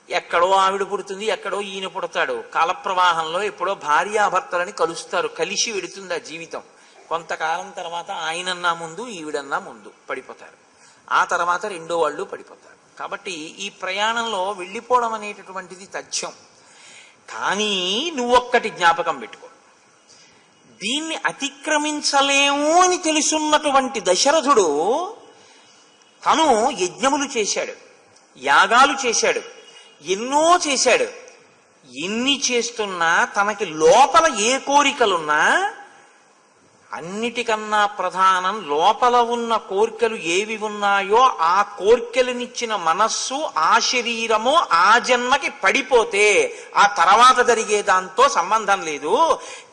ఎక్కడో ఆవిడ పుడుతుంది, ఎక్కడో ఈయన పుడతాడు. కాలప్రవాహంలో ఎప్పుడో భార్యాభర్తలని కలుస్తారు, కలిసి వెడుతుంది ఆ జీవితం. కొంతకాలం తర్వాత ఆయనన్నా ముందు ఈవిడన్నా ముందు పడిపోతారు, ఆ తర్వాత రెండో వాళ్ళు పడిపోతారు. కాబట్టి ఈ ప్రయాణంలో వెళ్ళిపోవడం అనేటటువంటిది తథ్యం. కానీ నువ్వొక్కటి జ్ఞాపకం పెట్టుకో, దీన్ని అతిక్రమించలేము అని తెలుసున్నటువంటి దశరథుడు తను యజ్ఞములు చేశాడు, యాగాలు చేశాడు, ఎన్నో చేశాడు. ఎన్ని చేస్తున్నా తనకి లోపల ఏ కోరికలున్నా అన్నిటికన్నా ప్రధానం లోపల ఉన్న కోరికలు ఏవి ఉన్నాయో ఆ కోరికలనిచ్చిన మనస్సు, ఆ శరీరము ఆ జన్మకి పడిపోతే ఆ తర్వాత జరిగే దాంతో సంబంధం లేదు.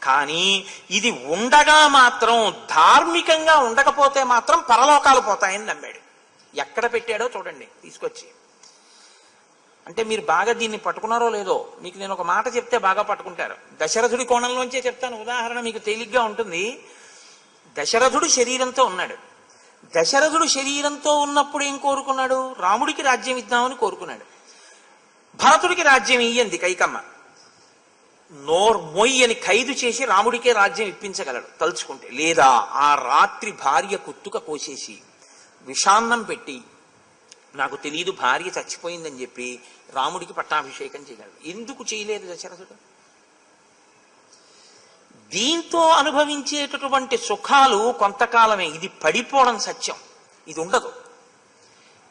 కానీ ఇది ఉండగా మాత్రం, ధార్మికంగా ఉండకపోతే మాత్రం పరలోకాలు పోతాయని నమ్మాడు. ఎక్కడ పెట్టాడో చూడండి తీసుకొచ్చి. అంటే మీరు బాగా దీన్ని పట్టుకున్నారో లేదో, మీకు నేను ఒక మాట చెప్తే బాగా పట్టుకుంటారు. దశరథుడి కోణంలోంచే చెప్తాను, ఉదాహరణ మీకు తేలిగ్గా ఉంటుంది. దశరథుడు శరీరంతో ఉన్నాడు. దశరథుడు శరీరంతో ఉన్నప్పుడు ఏం కోరుకున్నాడు? రాముడికి రాజ్యం ఇద్దామని కోరుకున్నాడు. భరతుడికి రాజ్యం ఇయ్యంది కైకమ్మ. మొయ్యి అని ఖైదు చేసి రాముడికే రాజ్యం ఇప్పించగలడు తలుచుకుంటే. లేదా ఆ రాత్రి భార్య కుత్తుక కోసేసి విషాన్నం పెట్టి, నాకు తెలియదు భార్య చచ్చిపోయిందని చెప్పి రాముడికి పట్టాభిషేకం చేయగలడు. ఎందుకు చేయలేదు దశరథుడు? దీంతో అనుభవించేటటువంటి సుఖాలు కొంతకాలమే. ఇది పడిపోవడం సత్యం, ఇది ఉండదు.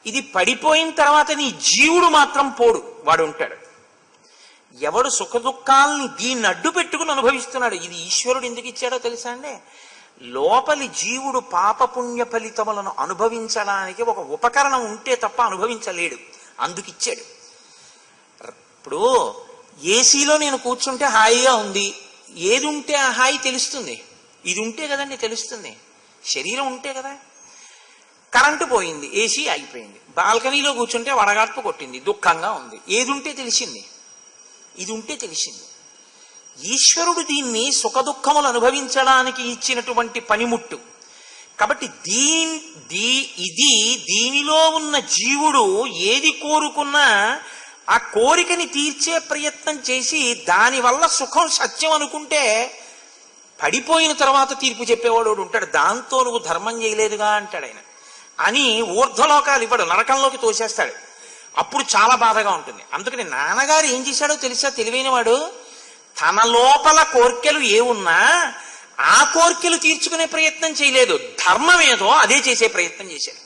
ఇది పడిపోయిన తర్వాత నీ జీవుడు మాత్రం పోడు, వాడు ఉంటాడు. ఎవడు సుఖ దుఃఖాలని దీన్ని అడ్డు పెట్టుకుని అనుభవిస్తున్నాడు. ఇది ఈశ్వరుడు ఎందుకు ఇచ్చాడో తెలుసా అండి? లోపలి జీవుడు పాపపుణ్య ఫలితములను అనుభవించడానికి ఒక ఉపకరణం ఉంటే తప్ప అనుభవించలేడు, అందుకిచ్చాడు. ఇప్పుడు ఏసీలో నేను కూర్చుంటే హాయిగా ఉంది, ఏది ఉంటే ఆ హాయి తెలుస్తుంది? ఇది ఉంటే కదండి తెలుస్తుంది, శరీరం ఉంటే కదా. కరెంటు పోయింది, ఏసీ ఆగిపోయింది, బాల్కనీలో కూర్చుంటే వడగాడ్పు కొట్టింది, దుఃఖంగా ఉంది, ఏది ఉంటే తెలిసింది? ఇది ఉంటే తెలిసింది. ఈశ్వరుడు దీన్ని సుఖ దుఃఖములు అనుభవించడానికి ఇచ్చినటువంటి పనిముట్టు. కాబట్టి దీనిలో ఉన్న జీవుడు ఏది కోరుకున్నా ఆ కోరికని తీర్చే ప్రయత్నం చేసి దానివల్ల సుఖం సత్యం అనుకుంటే పడిపోయిన తర్వాత తీర్పు చెప్పేవాడు ఉంటాడు. దాంతో నువ్వు ధర్మం చేయలేదుగా అంటాడు ఆయన. అని ఊర్ధ్వలోకాలు ఇవ్వడు, నరకంలోకి తోసేస్తాడు. అప్పుడు చాలా బాధగా ఉంటుంది. అందుకని నాన్నగారు ఏం చేశాడో తెలుసా? తెలివైన వాడు తన లోపల కోర్కెలు ఏమున్నా ఆ కోర్కెలు తీర్చుకునే ప్రయత్నం చేయలేదు, ధర్మం ఏదో అదే చేసే ప్రయత్నం చేశాడు.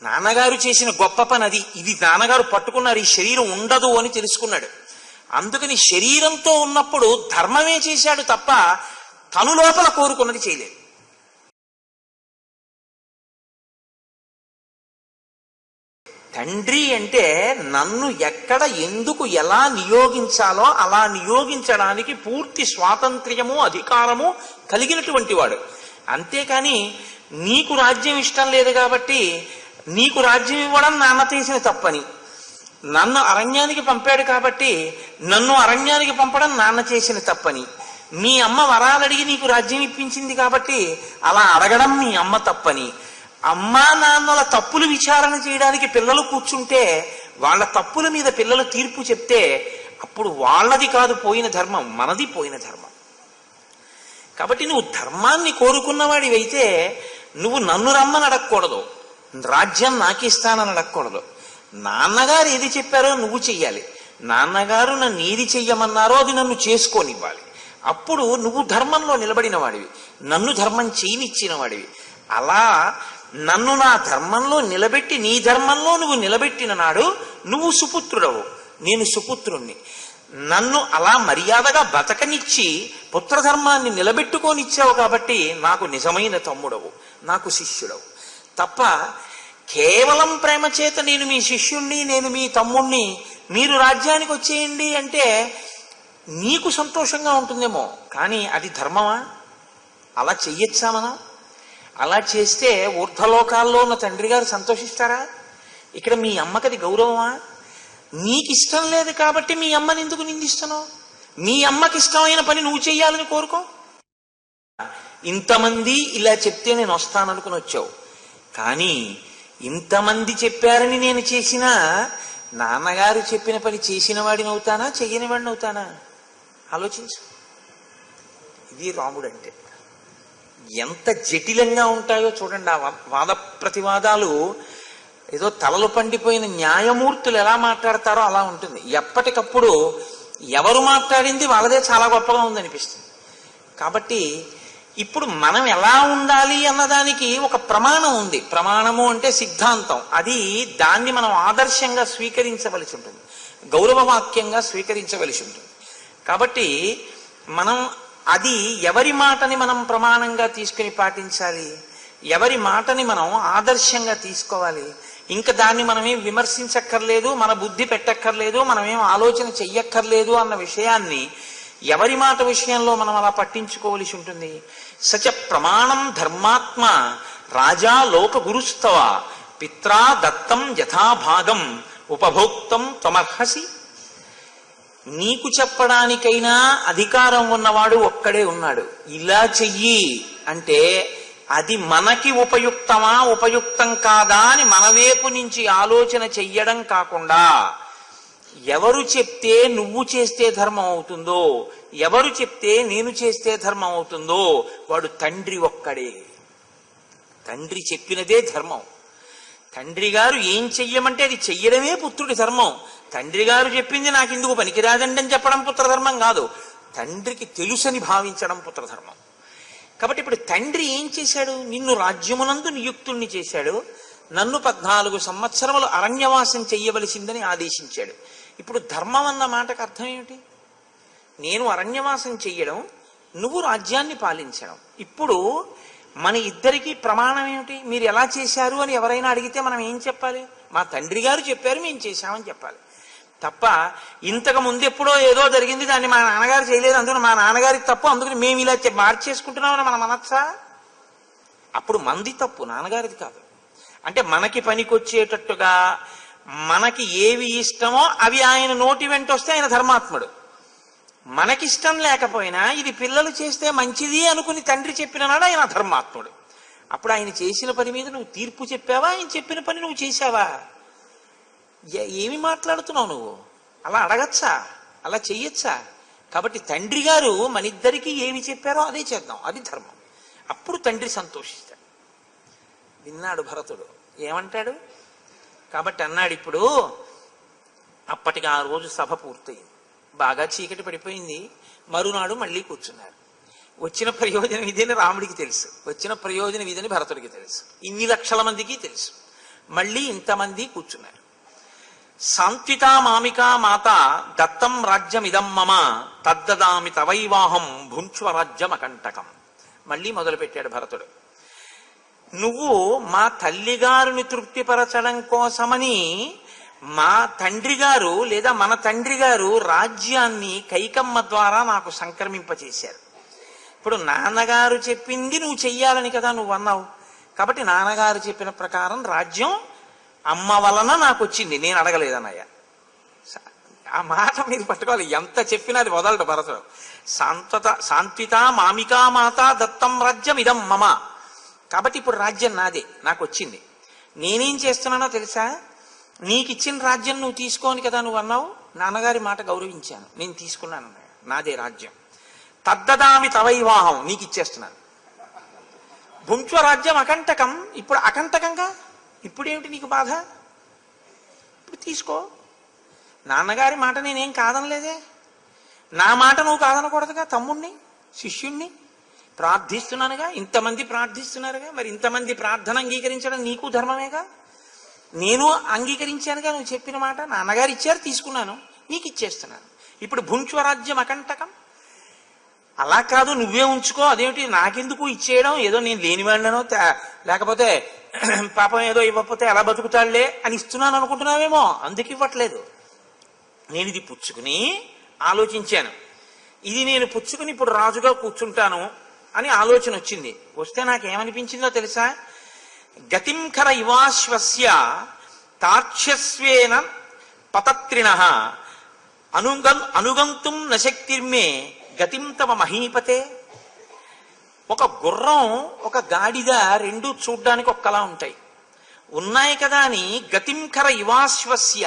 నాన్నగారు చేసిన గొప్ప పని అది. ఇది నాన్నగారు పట్టుకున్నారు, ఈ శరీరం ఉండదు అని తెలుసుకున్నాడు. అందుకని శరీరంతో ఉన్నప్పుడు ధర్మమే చేశాడు తప్ప తను లోపల కోరుకున్నది చేయలేదు. తండ్రి అంటే నన్ను ఎక్కడ ఎందుకు ఎలా నియోగించాలో అలా నియోగించడానికి పూర్తి స్వాతంత్ర్యము అధికారము కలిగినటువంటి వాడు. అంతేకాని నీకు రాజ్యం ఇష్టం లేదు కాబట్టి నీకు రాజ్యం ఇవ్వడం నాన్న చేసిన తప్పని, నన్ను అరణ్యానికి పంపాడు కాబట్టి నన్ను అరణ్యానికి పంపడం నాన్న చేసిన తప్పని, మీ అమ్మ వరాలడిగి నీకు రాజ్యం ఇప్పించింది కాబట్టి అలా అడగడం మీ అమ్మ తప్పని, అమ్మా నాన్నల తప్పులు విచారణ చేయడానికి పిల్లలు కూర్చుంటే వాళ్ళ తప్పుల మీద పిల్లలు తీర్పు చెప్తే అప్పుడు వాళ్ళది కాదు పోయిన ధర్మం, మనది పోయిన ధర్మం. కాబట్టి నువ్వు ధర్మాన్ని కోరుకున్నవాడివైతే నువ్వు నన్ను రమ్మని అడగకూడదు, రాజ్యం నాకిస్తానని అడగకూడదు. నాన్నగారు ఏది చెప్పారో నువ్వు చెయ్యాలి, నాన్నగారు నన్ను ఏది చెయ్యమన్నారో అది నన్ను చేసుకోనివ్వాలి. అప్పుడు నువ్వు ధర్మంలో నిలబడిన వాడివి, నన్ను ధర్మం చేయనిచ్చిన వాడివి. అలా నన్ను నా ధర్మంలో నిలబెట్టి నీ ధర్మంలో నువ్వు నిలబెట్టిన నాడు నువ్వు సుపుత్రుడవు, నేను సుపుత్రుణ్ణి. నన్ను అలా మర్యాదగా బతకనిచ్చి పుత్రధర్మాన్ని నిలబెట్టుకోనిచ్చావు కాబట్టి నాకు నిజమైన తమ్ముడవు, నాకు శిష్యుడవు. తప్ప కేవలం ప్రేమ చేత నేను మీ శిష్యుణ్ణి, నేను మీ తమ్ముణ్ణి, మీరు రాజ్యానికి వచ్చేయండి అంటే నీకు సంతోషంగా ఉంటుందేమో, కానీ అది ధర్మమా? అలా చెయ్యొచ్చా మనం? అలా చేస్తే ఊర్ధ్వలోకాల్లో ఉన్న తండ్రి గారు సంతోషిస్తారా? ఇక్కడ మీ అమ్మకది గౌరవమా? నీకు ఇష్టం లేదు కాబట్టి మీ అమ్మని ఎందుకు నిందిస్తున్నావు? మీ అమ్మకి ఇష్టమైన పని నువ్వు చెయ్యాలని కోరుకో. ఇంతమంది ఇలా చెప్తే నేను వస్తాననుకుని వచ్చావు, కానీ ఇంతమంది చెప్పారని నేను చేసినా నాన్నగారు చెప్పిన పని చేసిన వాడిని అవుతానా, చెయ్యని వాడిని అవుతానా? ఆలోచించు. ఇది రాముడు అంటే. ఎంత జటిలంగా ఉంటాయో చూడండి. ఆ వాద ప్రతివాదాలు ఏదో తలలు పండిపోయిన న్యాయమూర్తులు ఎలా మాట్లాడతారో అలా ఉంటుంది. ఎప్పటికప్పుడు ఎవరు మాట్లాడింది వాళ్ళదే చాలా గొప్పగా ఉందనిపిస్తుంది. కాబట్టి ఇప్పుడు మనం ఎలా ఉండాలి అన్నదానికి ఒక ప్రమాణం ఉంది. ప్రమాణము అంటే సిద్ధాంతం. అది దాన్ని మనం ఆదర్శంగా స్వీకరించవలసి ఉంటుంది, గౌరవవాక్యంగా స్వీకరించవలసి ఉంటుంది. కాబట్టి మనం అది ఎవరి మాటని మనం ప్రమాణంగా తీసుకుని పాటించాలి, ఎవరి మాటని మనం ఆదర్శంగా తీసుకోవాలి. ఇంకా దాన్ని మనమేం విమర్శించక్కర్లేదు, మన బుద్ధి పెట్టక్కర్లేదు, మనమేం ఆలోచన చెయ్యక్కర్లేదు అన్న విషయాన్ని ఎవరి మాట విషయంలో మనం అలా పట్టించుకోవలసి ఉంటుంది. సచ ప్రమాణం ధర్మాత్మ రాజా లోక గురుస్తవ పిత్రా దత్తం యథాభాగం ఉపభోక్తం త్వమర్హసి. నీకు చెప్పడానికైనా అధికారం ఉన్నవాడు ఒక్కడే ఉన్నాడు. ఇలా చెయ్యి అంటే అది మనకి ఉపయుక్తమా ఉపయుక్తం కాదా అని మన వైపు నుంచి ఆలోచన చెయ్యడం కాకుండా, ఎవరు చెప్తే నువ్వు చేస్తే ధర్మం అవుతుందో, ఎవరు చెప్తే నేను చేస్తే ధర్మం అవుతుందో వాడు తండ్రి ఒక్కడే. తండ్రి చెప్పినదే ధర్మం. తండ్రి గారు ఏం చెయ్యమంటే అది చెయ్యడమే పుత్రుడి ధర్మం. తండ్రి గారు చెప్పింది నాకు ఇందుకు పనికిరాదండి అని చెప్పడం పుత్రధర్మం కాదు, తండ్రికి తెలుసని భావించడం పుత్రధర్మం. కాబట్టి ఇప్పుడు తండ్రి ఏం చేశాడు? నిన్ను రాజ్యమునందు నియుక్తుణ్ణి చేశాడు, నన్ను 14 సంవత్సరములు అరణ్యవాసం చెయ్యవలసిందని ఆదేశించాడు. ఇప్పుడు ధర్మం అన్న మాటకు అర్థం ఏమిటి? నేను అరణ్యవాసం చెయ్యడం, నువ్వు రాజ్యాన్ని పాలించడం. ఇప్పుడు మన ఇద్దరికి ప్రమాణం ఏమిటి? మీరు ఎలా చేశారు అని ఎవరైనా అడిగితే మనం ఏం చెప్పాలి? మా తండ్రి గారు చెప్పారు, మేము చేశామని చెప్పాలి తప్ప, ఇంతకు ముందెప్పుడో ఏదో జరిగింది, దాన్ని మా నాన్నగారు చేయలేదు, అందుకని మా నాన్నగారికి తప్పు, అందుకని మేము ఇలా మార్చేసుకుంటున్నామని మనం అనొచ్చా? అప్పుడు మంది తప్పు, నాన్నగారిది కాదు. అంటే మనకి పనికొచ్చేటట్టుగా మనకి ఏవి ఇష్టమో అవి ఆయన నోటి వెంట వస్తే ఆయన ధర్మాత్ముడు. మనకిష్టం లేకపోయినా ఇది పిల్లలు చేస్తే మంచిది అనుకుని తండ్రి చెప్పిన నాడు ఆయన ధర్మాత్ముడు. అప్పుడు ఆయన చేసిన పని మీద నువ్వు తీర్పు చెప్పావా, ఆయన చెప్పిన పని నువ్వు చేశావా? ఏమి మాట్లాడుతున్నావు నువ్వు? అలా అడగచ్చా? అలా చెయ్యొచ్చా? కాబట్టి తండ్రి గారు మన ఇద్దరికి ఏమి చెప్పారో అదే చేద్దాం, అది ధర్మం. అప్పుడు తండ్రి సంతోషిస్తాడు. విన్నాడు భరతుడు, ఏమంటాడు? కాబట్టి అన్నాడు, ఇప్పుడు అప్పటికి ఆ రోజు సభ పూర్తయింది, బాగా చీకటి పడిపోయింది. మరునాడు మళ్ళీ కూర్చున్నారు. వచ్చిన ప్రయోజనం ఇదని రాముడికి తెలుసు, వచ్చిన ప్రయోజనం ఇదని భరతుడికి తెలుసు, ఇన్ని లక్షల మందికి తెలుసు. మళ్ళీ ఇంతమంది కూర్చున్నారు. సాంత్వితా మామికా మాత దత్తం రాజ్యమిదం మమ తద్దదామి తవైవాహం భుంక్ష్వ రాజ్యం అకంటకం. మళ్ళీ మొదలుపెట్టాడు భరతుడు. నువ్వు మా తల్లిగారిని తృప్తిపరచడం కోసమని మా తండ్రి గారు లేదా మన తండ్రి గారు రాజ్యాన్ని కైకమ్మ ద్వారా నాకు సంక్రమింపచేశారు. ఇప్పుడు నాన్నగారు చెప్పింది నువ్వు చెయ్యాలని కదా నువ్వు అన్నావు. కాబట్టి నాన్నగారు చెప్పిన ప్రకారం రాజ్యం అమ్మ వలన నాకు వచ్చింది, నేను అడగలేదన్నయ్య. ఆ మాట మీరు పట్టుకోవాలి, ఎంత చెప్పినా అది వదలడు భరతుడు. సాంత్విత మామికా మాత దత్తం రాజ్యం ఇదం మమ. కాబట్టి ఇప్పుడు రాజ్యం నాదే, నాకు వచ్చింది. నేనేం చేస్తున్నానో తెలుసా? నీకు ఇచ్చిన రాజ్యం నువ్వు తీసుకోని కదా నువ్వు అన్నావు. నాన్నగారి మాట గౌరవించాను, నేను తీసుకున్నాను, నాదే రాజ్యం. తద్దదామి తవైవాహం, నీకు ఇచ్చేస్తున్నాను. భుంక్ష్వ రాజ్యం అకంటకం, ఇప్పుడు అకంటకంగా ఇప్పుడేమిటి నీకు బాధ? ఇప్పుడు తీసుకో. నాన్నగారి మాట నేనేం కాదనలేదే, నా మాట నువ్వు కాదనకూడదుగా. తమ్ముణ్ణి శిష్యుణ్ణి ప్రార్థిస్తున్నానుగా, ఇంతమంది ప్రార్థిస్తున్నారుగా, మరి ఇంతమంది ప్రార్థన అంగీకరించడం నీకు ధర్మమేగా. నేను అంగీకరించానుగా నువ్వు చెప్పిన మాట. నాన్నగారు ఇచ్చారు, తీసుకున్నాను, నీకు ఇచ్చేస్తున్నాను. ఇప్పుడు భుంక్ష్వ రాజ్యం అకంటకం. అలా కాదు, నువ్వే ఉంచుకో. అదేమిటి నాకెందుకు ఇచ్చేయడం? ఏదో నేను లేనివాడినో లేకపోతే పాపం ఏదో ఇవ్వకపోతే ఎలా బతుకుతాడులే అని ఇస్తున్నాను అనుకుంటున్నావేమో, అందుకు ఇవ్వట్లేదు. నేను ఇది పుచ్చుకుని ఆలోచించాను, ఇది నేను పుచ్చుకుని ఇప్పుడు రాజుగా కూర్చుంటాను అని ఆలోచన వచ్చింది. వస్తే నాకేమనిపించిందో తెలుసా? గతింకర ఇవాశ్వస్య తార్క్ష్యస్వేన పతత్రిణ అనుగంతుం నశక్తిర్మే గతిం తమ మహీపతే. ఒక గుర్రం ఒక గాడిద రెండు చూడ్డానికి ఒక్కలా ఉంటాయి, ఉన్నాయి కదా అని గతింకర ఇవాశ్వస్య,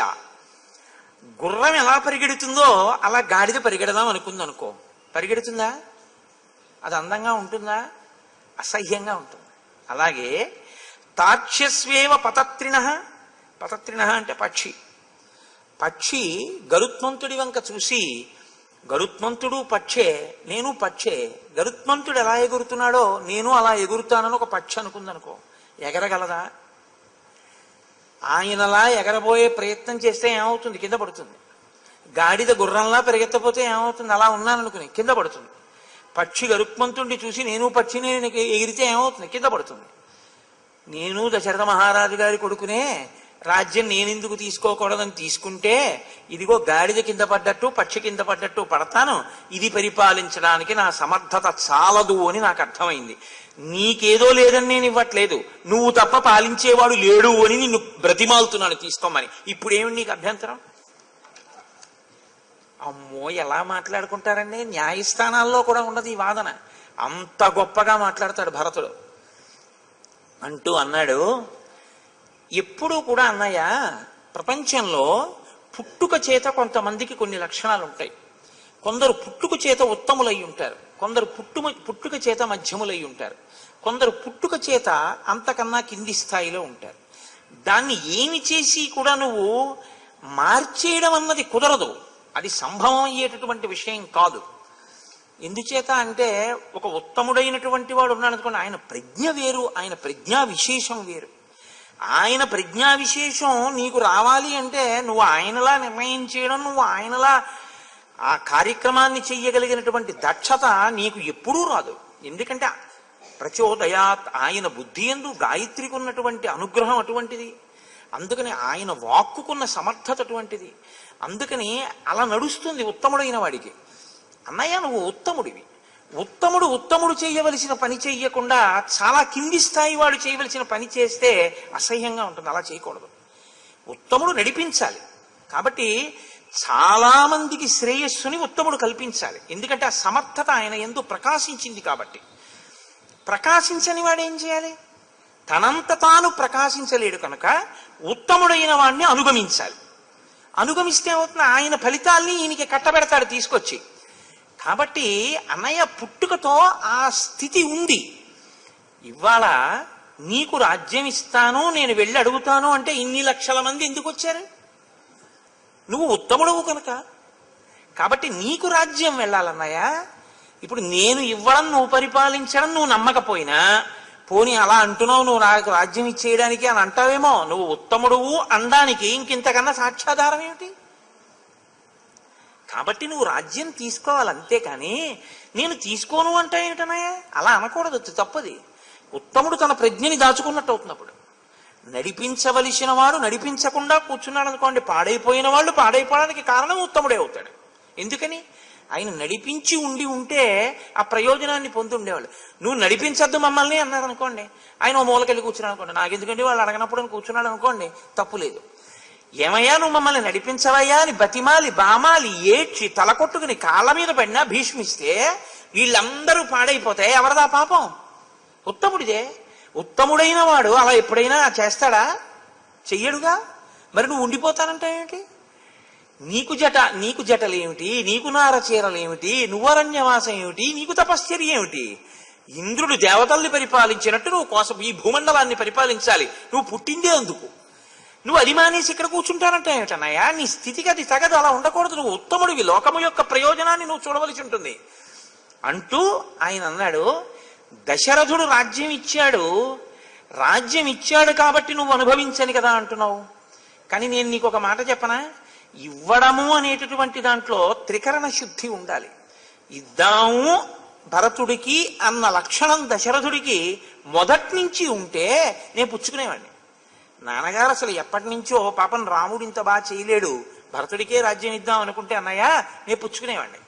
గుర్రం ఎలా పరిగెడుతుందో అలా గాడిద పరిగెడదాం అనుకుంది అనుకో, పరిగెడుతుందా? అది అందంగా ఉంటుందా? అసహ్యంగా ఉంటుంది. అలాగే తార్క్ష్యస్వేవ పతత్రిణ, పతత్రిణ అంటే పక్షి. పక్షి గరుత్మంతుడి వంక చూసి, గరుత్మంతుడు పక్షే, నేను పక్షే, గరుత్మంతుడు ఎలా ఎగురుతున్నాడో నేను అలా ఎగురుతానని ఒక పక్షి అనుకుందనుకో, ఎగరగలదా? ఆయనలా ఎగరబోయే ప్రయత్నం చేస్తే ఏమవుతుంది? కింద పడుతుంది. గాడిద గుర్రంలా పెరిగెత్తపోతే ఏమవుతుంది? అలా ఉన్నాననుకుని కింద పడుతుంది. పక్షి గరుత్మంతుడిని చూసి నేను పక్షిని ఎగిరితే ఏమవుతుంది? కింద పడుతుంది. నేను దశరథ మహారాజు గారి కొడుకునే, రాజ్యం నేనెందుకు తీసుకోకూడదని తీసుకుంటే ఇదిగో గాడిద కింద పడ్డట్టు పక్షి కింద పడ్డట్టు పడతాను, ఇది పరిపాలించడానికి నా సమర్థత చాలదు అని నాకు అర్థమైంది. నీకేదో లేదని నేను ఇవ్వట్లేదు, నువ్వు తప్ప పాలించేవాడు లేడు అని నిన్ను బ్రతిమాలుతున్నాను తీసుకోమని. ఇప్పుడేమి నీకు అభ్యంతరం? అమ్మో, ఎలా మాట్లాడుకుంటారండి! న్యాయస్థానాల్లో కూడా ఉండదు ఈ వాదన. అంత గొప్పగా మాట్లాడతాడు భరతుడు. అంటూ అన్నాడు, ఎప్పుడూ కూడా అన్నయ్య, ప్రపంచంలో పుట్టుక చేత కొంతమందికి కొన్ని లక్షణాలు ఉంటాయి. కొందరు పుట్టుక చేత ఉత్తములై ఉంటారు, కొందరు పుట్టుక చేత మధ్యములై ఉంటారు, కొందరు పుట్టుక చేత అంతకన్నా కింది స్థాయిలో ఉంటారు. దాన్ని ఏమి చేసి కూడా నువ్వు మార్చేయడం అన్నది కుదరదు, అది సంభవం అయ్యేటటువంటి విషయం కాదు. ఎందుచేత అంటే ఒక ఉత్తముడైనటువంటి వాడు ఉన్నాడు అనుకోండి, ఆయన ప్రజ్ఞ వేరు, ఆయన ప్రజ్ఞా విశేషం వేరు. ఆయన ప్రజ్ఞా విశేషం నీకు రావాలి అంటే నువ్వు ఆయనలా నిర్ణయం చేయడం, నువ్వు ఆయనలా ఆ కార్యక్రమాన్ని చెయ్యగలిగినటువంటి దక్షత నీకు ఎప్పుడూ రాదు. ఎందుకంటే ప్రచోదయాత్, ఆయన బుద్ధి యందు గాయత్రికి ఉన్నటువంటి అనుగ్రహం అటువంటిది, అందుకని ఆయన వాక్కుకున్న సమర్థత అటువంటిది. అందుకని అలా నడుస్తుంది ఉత్తముడైన వాడికి. అన్నయ్య, నువ్వు ఉత్తముడివి, ఉత్తముడు చేయవలసిన పని చెయ్యకుండా చాలా కింది స్థాయి వాడు చేయవలసిన పని చేస్తే అసహ్యంగా ఉంటుంది. అలా చేయకూడదు. ఉత్తముడు నడిపించాలి. కాబట్టి చాలా మందికి శ్రేయస్సుని ఉత్తముడు కల్పించాలి. ఎందుకంటే ఆ సమర్థత ఆయన యందు ప్రకాశించింది కాబట్టి. ప్రకాశించని వాడు ఏం చేయాలి? తనంత తాను ప్రకాశించలేడు కనుక ఉత్తముడైన వాడిని అనుగమించాలి. అనుగమిస్తే అవుతున్న ఆయన ఫలితాల్ని ఈయనకి కట్టబెడతాడు తీసుకొచ్చి. కాబట్టి అన్నయ్య, పుట్టుకతో ఆ స్థితి ఉంది. ఇవాళ నీకు రాజ్యం ఇస్తాను, నేను వెళ్ళి అడుగుతాను అంటే ఇన్ని లక్షల మంది ఎందుకు వచ్చారు? నువ్వు ఉత్తముడవు కనుక. కాబట్టి నీకు రాజ్యం వెళ్ళాలన్నయ్య. ఇప్పుడు నేను ఇవ్వడం, నువ్వు పరిపాలించడం నువ్వు నమ్మకపోయినా, పోనీ అలా అంటున్నావు, నువ్వు నాకు రాజ్యం ఇచ్చేయడానికి అని అంటావేమో. నువ్వు ఉత్తముడువు అనడానికి ఇంకింతకన్నా సాక్ష్యాధారం ఏమిటి? కాబట్టి నువ్వు రాజ్యం తీసుకోవాలి, అంతేకాని నేను తీసుకోను అంటే ఏమిటనయ్యా? అలా అనకూడదు, తప్పది. ఉత్తముడు తన ప్రజ్ఞని దాచుకున్నట్టు అవుతున్నప్పుడు. నడిపించవలసిన వాడు నడిపించకుండా కూర్చున్నాడు అనుకోండి, పాడైపోయిన వాళ్ళు పాడైపోవడానికి కారణం ఉత్తముడే అవుతాడు. ఎందుకని? ఆయన నడిపించి ఉంటే ఆ ప్రయోజనాన్ని పొంది ఉండేవాళ్ళు. నువ్వు నడిపించద్దు మమ్మల్ని అన్నారు అనుకోండి, ఆయన ఓ మూలకెళ్ళి కూర్చున్నాడు అనుకోండి, నాకెందుకంటే వాళ్ళు అడగనప్పుడు అని కూర్చున్నాడు అనుకోండి, తప్పు లేదు. ఏమయ్యా నువ్వు మమ్మల్ని నడిపించవయ్యా అని బతిమాలి బామాలి ఏడ్చి తలకొట్టుకుని కాళ్ళ మీద పడినా భీష్మిస్తే వీళ్ళందరూ పాడైపోతాయి. ఎవరిదా పాపం? ఉత్తముడిదే. ఉత్తముడైన వాడు అలా ఎప్పుడైనా చేస్తాడా? చెయ్యడుగా. మరి నువ్వు ఉండిపోతానంటే ఏమిటి? నీకు జటలేమిటి, నీకు నార చీరలేమిటి, నువ్వు అరణ్యవాసం ఏమిటి, నీకు తపశ్చర్య ఏమిటి? ఇంద్రుడు దేవతల్ని పరిపాలించినట్టు నువ్వు ఈ భూమండలాన్ని పరిపాలించాలి. నువ్వు పుట్టిందే అందుకు. నువ్వు అది మానేసి ఇక్కడ కూర్చుంటానంటే ఏమిటన్నయ్యా? నీ స్థితికి అది తగదు, అలా ఉండకూడదు. నువ్వు ఉత్తముడివి, లోకము యొక్క ప్రయోజనాన్ని నువ్వు చూడవలసి ఉంటుంది అంటూ ఆయన అన్నాడు, దశరథుడు రాజ్యం ఇచ్చాడు కాబట్టి నువ్వు అనుభవించని కదా అంటున్నావు. కానీ నేను నీకు ఒక మాట చెప్పనా? ఇవ్వడము అనేటటువంటి దాంట్లో త్రికరణ శుద్ధి ఉండాలి. ఇద్దాము భరతుడికి అన్న లక్షణం దశరథుడికి మొదటి నుంచి ఉంటే నేను పుచ్చుకునేవాడిని. నాన్నగారు అసలు ఎప్పటి నుంచో పాపం రాముడు ఇంత బాగా చేయలేడు, భరతుడికే రాజ్యం ఇద్దాం అనుకుంటే అన్నయ్య నేను పుచ్చుకునేవాడిని.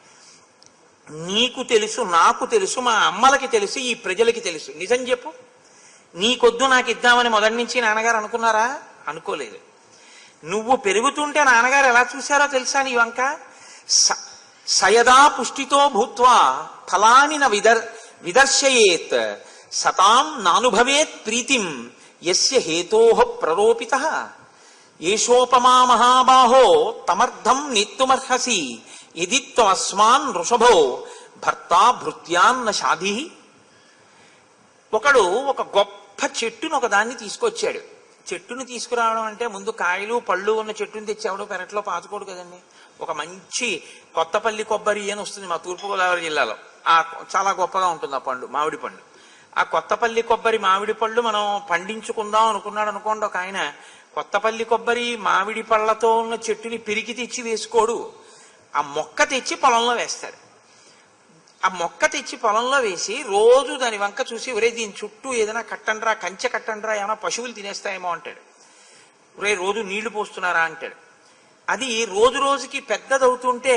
నీకు తెలుసు, నాకు తెలుసు, మా అమ్మలకి తెలుసు, ఈ ప్రజలకి తెలుసు. నిజం చెప్పు, నీకొద్దు నాకు ఇద్దామని మొదటి నుంచి నాన్నగారు అనుకున్నారా? అనుకోలేదు. నువ్వు పెరుగుతుంటే నాన్నగారు ఎలా చూశారో తెలుసా నీ వంక? సయదా పుష్టితో భూత్వా ఫలాని విదర్శయేత్ సతాం నానుభవేత్ ప్రీతిం యస్య హేతోః ప్రరోపితః. ఏషోపమా మహాబాహో తమర్థం నేత్తుమర్హసి యదిత్వస్మాన్ వృషభో భర్తా భృత్యాన్న షాధి. ఒకడు ఒక గొప్ప చెట్టును ఒకదాన్ని తీసుకొచ్చాడు. చెట్టును తీసుకురావడం అంటే ముందు కాయలు పళ్ళు ఉన్న చెట్టుని తెచ్చాడు, పెరట్లో పాతుకోడు కదండి. ఒక మంచి కొత్తపల్లి కొబ్బరి అని వస్తుంది మా తూర్పుగోదావరి జిల్లాలో. చాలా గొప్పగా ఉంటుంది ఆ పండు, మామిడి పండు. ఆ కొత్తపల్లి కొబ్బరి మామిడి పళ్ళు మనం పండించుకుందాం అనుకున్నాడు అనుకోండి ఒక ఆయన. కొత్తపల్లి కొబ్బరి మామిడి పళ్ళతో ఉన్న చెట్టుని పిరికి తెచ్చి వేసుకోడు, ఆ మొక్క తెచ్చి పొలంలో వేస్తాడు. ఆ మొక్క తెచ్చి పొలంలో వేసి రోజు దాని వంక చూసి, ఒరే దీని చుట్టూ ఏదైనా కట్టండ్రా, కంచె కట్టండ్రా, ఏమైనా పశువులు తినేస్తాయేమో అంటాడు. ఒరే రోజు నీళ్లు పోస్తున్నారా అంటాడు. అది రోజు రోజుకి పెద్దదవుతుంటే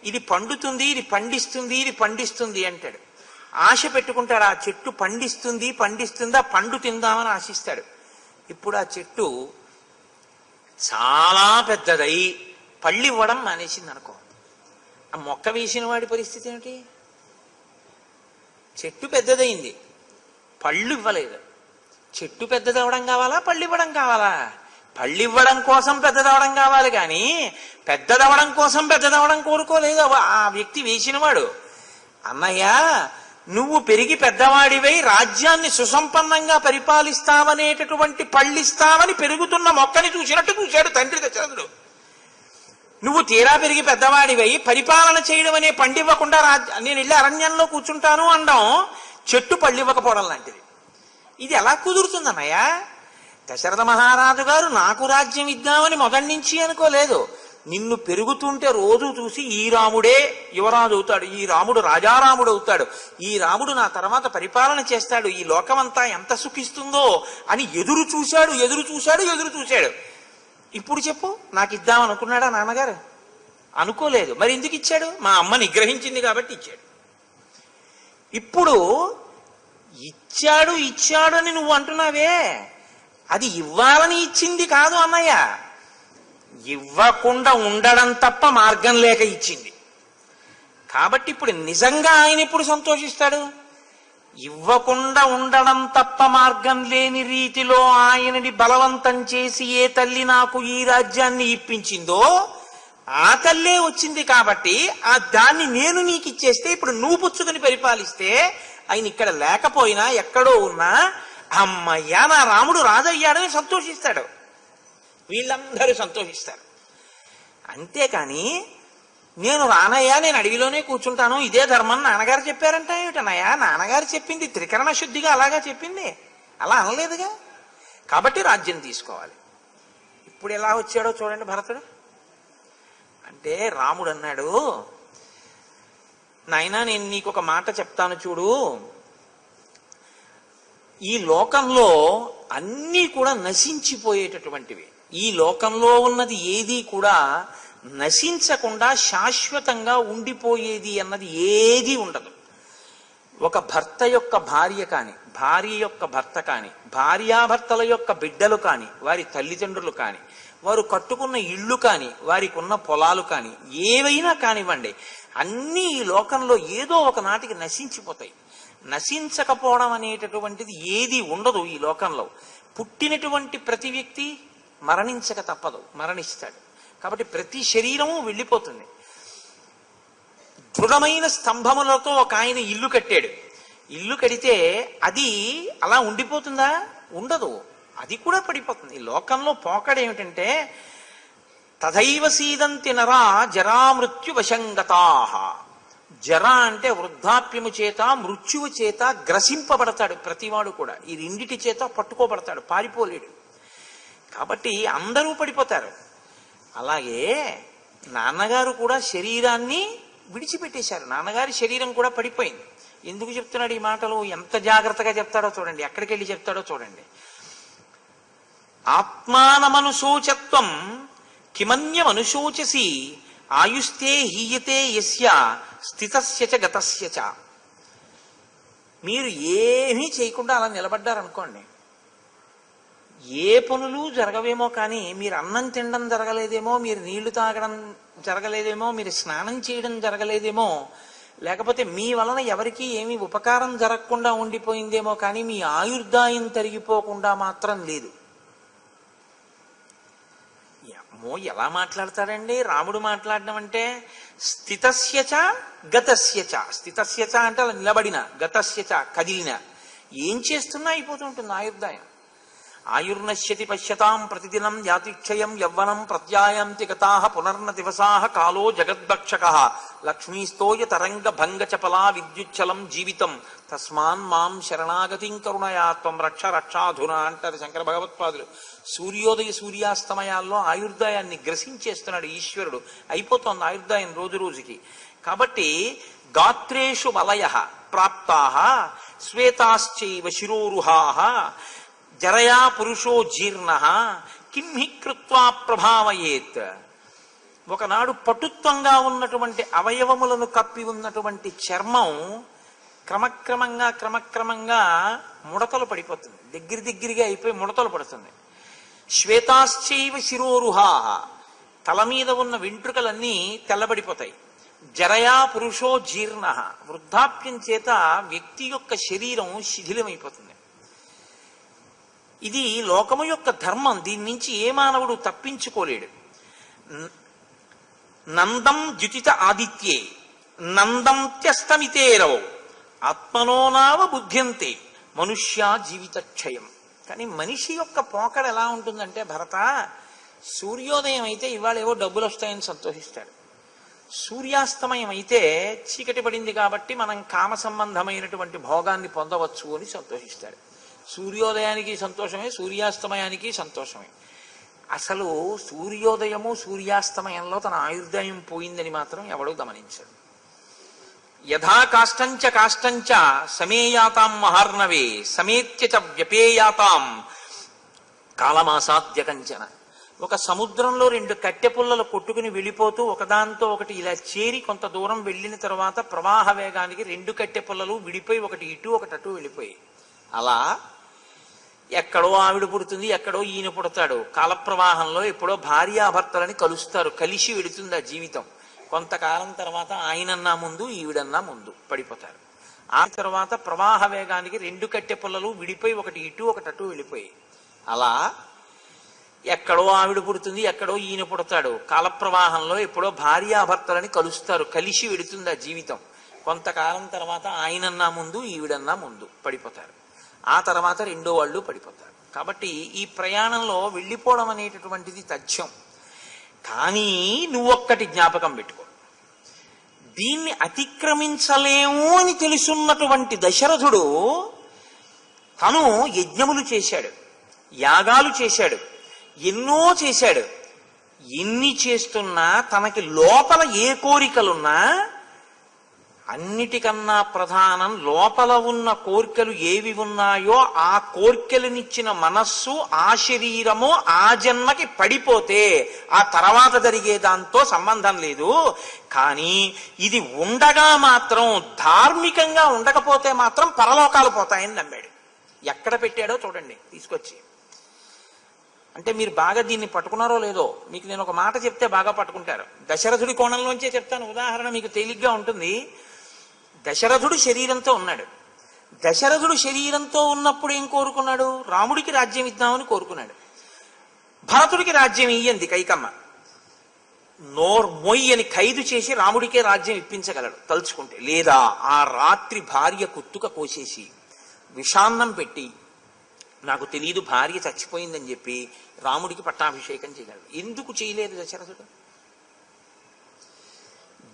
ఇది పండుతుంది, ఇది పండిస్తుంది, ఇది పండిస్తుంది అంటాడు. ఆశ పెట్టుకుంటాడు, ఆ చెట్టు పండిస్తుందా, పండు తిందామని ఆశిస్తాడు. ఇప్పుడు ఆ చెట్టు చాలా పెద్దదై పళ్ళు ఇవ్వడం మానేసింది అనుకో. ఆ మొక్క వేసిన వాడి పరిస్థితి ఏమిటి? చెట్టు పెద్దదైంది, పళ్ళు ఇవ్వలేదు. చెట్టు పెద్దదవడం కావాలా, పళ్ళు ఇవ్వడం కావాలా? పళ్ళు ఇవ్వడం కోసం పెద్దదవడం కావాలి, కానీ పెద్దదవడం కోసం పెద్దదవడం కోరుకోలేదు ఆ వ్యక్తి వేసినవాడు. అన్నయ్య, నువ్వు పెరిగి పెద్దవాడివై రాజ్యాన్ని సుసంపన్నంగా పరిపాలిస్తావనేటటువంటి పళ్ళిస్తావని పెరుగుతున్న మొక్కని చూసినట్టు చూశాడు తండ్రి దశరథుడు. నువ్వు తీరా పెరిగి పెద్దవాడివై పరిపాలన చేయడం అనే పండివ్వకుండా నేను వెళ్ళి అరణ్యంలో కూర్చుంటాను అనడం చెట్టు పళ్ళివ్వకపోవడం లాంటిది. ఇది ఎలా కుదురుతుంది అన్నయ్య? దశరథ మహారాజు గారు నాకు రాజ్యం ఇద్దామని మొదటి నుంచి అనుకోలేదు. నిన్ను పెరుగుతుంటే రోజు చూసి ఈ రాముడే యువరాజు అవుతాడు, ఈ రాముడు రాజారాముడు అవుతాడు, ఈ రాముడు నా తర్వాత పరిపాలన చేస్తాడు, ఈ లోకమంతా ఎంత సుఖిస్తుందో అని ఎదురు చూశాడు. ఇప్పుడు చెప్పు, నాకు ఇద్దామనుకున్నాడా నాన్నగారు? అనుకోలేదు. మరి ఎందుకు ఇచ్చాడు? మా అమ్మ నిగ్రహించింది కాబట్టి ఇచ్చాడు. ఇప్పుడు ఇచ్చాడు అని నువ్వు అంటున్నావే, అది ఇవ్వాలని ఇచ్చింది కాదు అన్నయ్య, ఇవ్వకుండా ఉండడం తప్ప మార్గం లేక ఇచ్చింది. కాబట్టి ఇప్పుడు నిజంగా ఆయన ఎప్పుడు సంతోషిస్తాడు? ఇవ్వకుండా ఉండడం తప్ప మార్గం లేని రీతిలో ఆయనని బలవంతం చేసి ఏ తల్లి నాకు ఈ రాజ్యాన్ని ఇప్పించిందో ఆ తల్లే వచ్చింది. కాబట్టి దాన్ని నేను నీకు ఇచ్చేస్తే ఇప్పుడు నువ్వు పుచ్చుకుని పరిపాలిస్తే ఆయన ఇక్కడ లేకపోయినా ఎక్కడో ఉన్నా అమ్మయ్యా నా రాముడు రాజయ్యాడని సంతోషిస్తాడు, వీళ్ళందరూ సంతోషిస్తారు. అంతేకాని నేను రానయ్యా, నేను అడవిలోనే కూర్చుంటాను, ఇదే ధర్మం నాన్నగారు చెప్పారంట ఏమిటనయ్యా? నాన్నగారు చెప్పింది త్రికరణ శుద్ధిగా అలాగా చెప్పింది, అలా అనలేదుగా. కాబట్టి రాజ్యం తీసుకోవాలి. ఇప్పుడు ఎలా వచ్చాడో చూడండి భరతుడు. అంటే రాముడు అన్నాడు, నాయనా నేను నీకు ఒక మాట చెప్తాను చూడు, ఈ లోకంలో అన్నీ కూడా నశించిపోయేటటువంటివి. ఈ లోకంలో ఉన్నది ఏది కూడా నశించకుండా శాశ్వతంగా ఉండిపోయేది అన్నది ఏది ఉండదు. ఒక భర్త యొక్క భార్య కాని, భార్య యొక్క భర్త కాని, భార్యాభర్తల యొక్క బిడ్డలు కాని, వారి తల్లిదండ్రులు కాని, వారు కట్టుకున్న ఇళ్ళు కాని, వారికి ఉన్న పొలాలు కాని, ఏవైనా కానివ్వండి, అన్నీ ఈ లోకంలో ఏదో ఒక నాటికి నశించిపోతాయి. నశించకపోవడం అనేటటువంటిది ఏది ఉండదు ఈ లోకంలో. పుట్టినటువంటి ప్రతి వ్యక్తి మరణించక తప్పదు, మరణిస్తాడు. కాబట్టి ప్రతి శరీరము వెళ్ళిపోతుంది. దృఢమైన స్తంభములతో ఒక ఆయన ఇల్లు కట్టాడు. ఇల్లు కడితే అది అలా ఉండిపోతుందా? ఉండదు, అది కూడా పడిపోతుంది. ఈ లోకంలో పోకడేమిటంటే తథైవ సీదంతి నరా జరామృత్యు వశంగతాః. జర అంటే వృద్ధాప్యము చేత, మృత్యువు చేత గ్రసింపబడతాడు ప్రతివాడు కూడా. ఈ రెండిటి చేత పట్టుకోబడతాడు, పారిపోలేడు. కాబట్టి అందరూ పడిపోతారు. అలాగే నాన్నగారు కూడా శరీరాన్ని విడిచిపెట్టేశారు, నాన్నగారి శరీరం కూడా పడిపోయింది. ఎందుకు చెప్తున్నాడు ఈ మాటలు? ఎంత జాగ్రత్తగా చెప్తాడో చూడండి, ఎక్కడికి వెళ్ళి చెప్తాడో చూడండి. ఆత్మానమనుశోచత్వం కిమన్యమనుశోచసి ఆయుస్తే హీయతే యస్య స్థితస్య చ గతస్య చ. మీరు ఏమీ చేయకుండా అలా నిలబడ్డారనుకోండి, ఏ పనులు జరగవేమో, కానీ మీరు అన్నం తినడం జరగలేదేమో, మీరు నీళ్లు తాగడం జరగలేదేమో, మీరు స్నానం చేయడం జరగలేదేమో, లేకపోతే మీ వలన ఎవరికి ఏమీ ఉపకారం జరగకుండా ఉండిపోయిందేమో, కానీ మీ ఆయుర్దాయం తరిగిపోకుండా మాత్రం లేదు. అమ్మో ఎలా మాట్లాడతాడండి రాముడు మాట్లాడడం అంటే? స్థితస్యచ గతస్యచ. స్థితస్యచ అంటే అలా నిలబడిన, గతస్యచ కదిలిన. ఏం చేస్తున్నా అయిపోతుంటుంది ఆయుర్దాయం. ఆయుర్నశ్యతి పశ్యతాం ప్రతిదినం యాతిక్షయం యవ్వనం ప్రత్యాయాంతి గతాః పునర్న దివసాః కాలో జగద్భక్షకః లక్ష్మీస్తోయ తరంగ భంగ చపలా విద్యుచ్చలం జీవితం తస్మాన్ మాం శరణాగతిం కరుణయా త్వం రక్ష రక్షాధునా అంటారు శంకర భగవత్పాదులు. సూర్యోదయ సూర్యాస్తమయాల్లో ఆయుర్దాయాన్ని గ్రసించేస్తున్నాడు ఈశ్వరుడు. అయిపోతోంది ఆయుర్దాయం రోజు రోజుకి. కాబట్టి గాత్రేషు వలయః ప్రాప్తాః శ్వేతాశ్చైవ శిరోరుహాః జరయా పురుషో జీర్ణః కిం హి కృత్వా ప్రభావయేత్. ఒకనాడు పటుత్వంగా ఉన్నటువంటి అవయవములను కప్పి ఉన్నటువంటి చర్మం క్రమక్రమంగా ముడతలు పడిపోతుంది, దగ్గరగా అయిపోయి ముడతలు పడుతుంది. శ్వేతాశ్చైవ శిరోరుహాః, తల మీద ఉన్న వెంట్రుకలన్నీ తెల్లబడిపోతాయి. జరయా పురుషో జీర్ణః, వృద్ధాప్యం చేత వ్యక్తి యొక్క శరీరం శిథిలమైపోతుంది. ఇది లోకము యొక్క ధర్మం. దీని నుంచి ఏ మానవుడు తప్పించుకోలేడు. నందం ద్యుతిత ఆదిత్యే నందం త్యస్తమితేరవ ఆత్మనోనావ బుద్ధ్యంతే మనుష్య జీవిత క్షయం. కానీ మనిషి యొక్క పోకడ ఎలా ఉంటుందంటే, భరత, సూర్యోదయం అయితే ఇవాళ ఏవో డబ్బులు వస్తాయని సంతోషిస్తాడు. సూర్యాస్తమయం అయితే చీకటి పడింది కాబట్టి మనం కామ సంబంధమైనటువంటి భోగాన్ని పొందవచ్చు అని సంతోషిస్తాడు. సూర్యోదయానికి సంతోషమే, సూర్యాస్తమయానికి సంతోషమే. అసలు సూర్యోదయము సూర్యాస్తమయంలో తన ఆయుర్దాయం పోయిందని మాత్రం ఎవడూ గమనించడు. యథా కాష్టంచ కాష్టంచ సమేయాతాం మహార్ణవే సమేత్య చ వ్యపేయాతాం కాలమాసాద్య కంచన. ఒక సముద్రంలో రెండు కట్టె పుల్లలు కొట్టుకుని వెళ్ళిపోతూ ఒకదాంతో ఒకటి ఇలా చేరి కొంత దూరం వెళ్ళిన తర్వాత ప్రవాహ వేగానికి రెండు కట్టె పుల్లలు విడిపోయి ఒకటి ఇటు ఒకటి అటు వెళ్ళిపోయి, అలా ఎక్కడో ఆవిడ పుడుతుంది, ఎక్కడో ఈయన పుడతాడు. కాలప్రవాహంలో ఎప్పుడో భార్యాభర్తలని కలుస్తారు, కలిసి వెడుతుంది ఆ జీవితం. కొంతకాలం తర్వాత ఆయనన్నా ముందు ఈవిడన్నా ముందు పడిపోతారు. ఆ తర్వాత ప్రవాహ వేగానికి రెండు కట్టె పుల్లలు విడిపోయి ఒకటి ఇటు ఒకటి అటు వెళ్ళిపోయి, అలా ఎక్కడో ఆవిడ పుడుతుంది, ఎక్కడో ఈయన పుడతాడు. కాలప్రవాహంలో ఎప్పుడో భార్యాభర్తలని కలుస్తారు, కలిసి వెడుతుంది ఆ జీవితం. కొంతకాలం తర్వాత ఆయనన్నా ముందు ఈవిడన్నా ముందు పడిపోతారు. ఆ తర్వాత రెండో వాళ్ళు పడిపోతారు. కాబట్టి ఈ ప్రయాణంలో వెళ్ళిపోవడం అనేటటువంటిది తథ్యం. కానీ నువ్వొక్కటి జ్ఞాపకం పెట్టుకో, దీన్ని అతిక్రమించలేము అని తెలుసున్నటువంటి దశరథుడు తను యజ్ఞములు చేశాడు, యాగాలు చేశాడు, ఎన్నో చేశాడు. ఎన్ని చేస్తున్నా తనకి లోపల ఏ కోరికలున్నా అన్నిటికన్నా ప్రధానం లోపల ఉన్న కోరికలు ఏవి ఉన్నాయో ఆ కోరికలనిచ్చిన మనస్సు, ఆ శరీరము ఆ జన్మకి పడిపోతే ఆ తర్వాత జరిగే దాంతో సంబంధం లేదు. కానీ ఇది ఉండగా మాత్రం, ధార్మికంగా ఉండకపోతే మాత్రం పరలోకాలు పోతాయని నమ్మాడు. ఎక్కడ పెట్టాడో చూడండి తీసుకొచ్చి. అంటే మీరు బాగా దీన్ని పట్టుకున్నారో లేదో, మీకు నేను ఒక మాట చెప్తే బాగా పట్టుకుంటారు. దశరథుడి కోణంలోంచే చెప్తాను, ఉదాహరణ మీకు తేలిగ్గా ఉంటుంది. దశరథుడు శరీరంతో ఉన్నాడు. దశరథుడు శరీరంతో ఉన్నప్పుడు ఏం కోరుకున్నాడు? రాముడికి రాజ్యం ఇద్దామని కోరుకున్నాడు. భరతుడికి రాజ్యం ఇయ్యంది కైకమ్మ. మొయ్యి అని ఖైదు చేసి రాముడికే రాజ్యం ఇప్పించగలడు తలుచుకుంటే. లేదా ఆ రాత్రి భార్య కుత్తుక కోసేసి విషాన్నం పెట్టి, నాకు తెలియదు భార్య చచ్చిపోయిందని చెప్పి రాముడికి పట్టాభిషేకం చేయగలడు. ఎందుకు చేయలేదు దశరథుడు?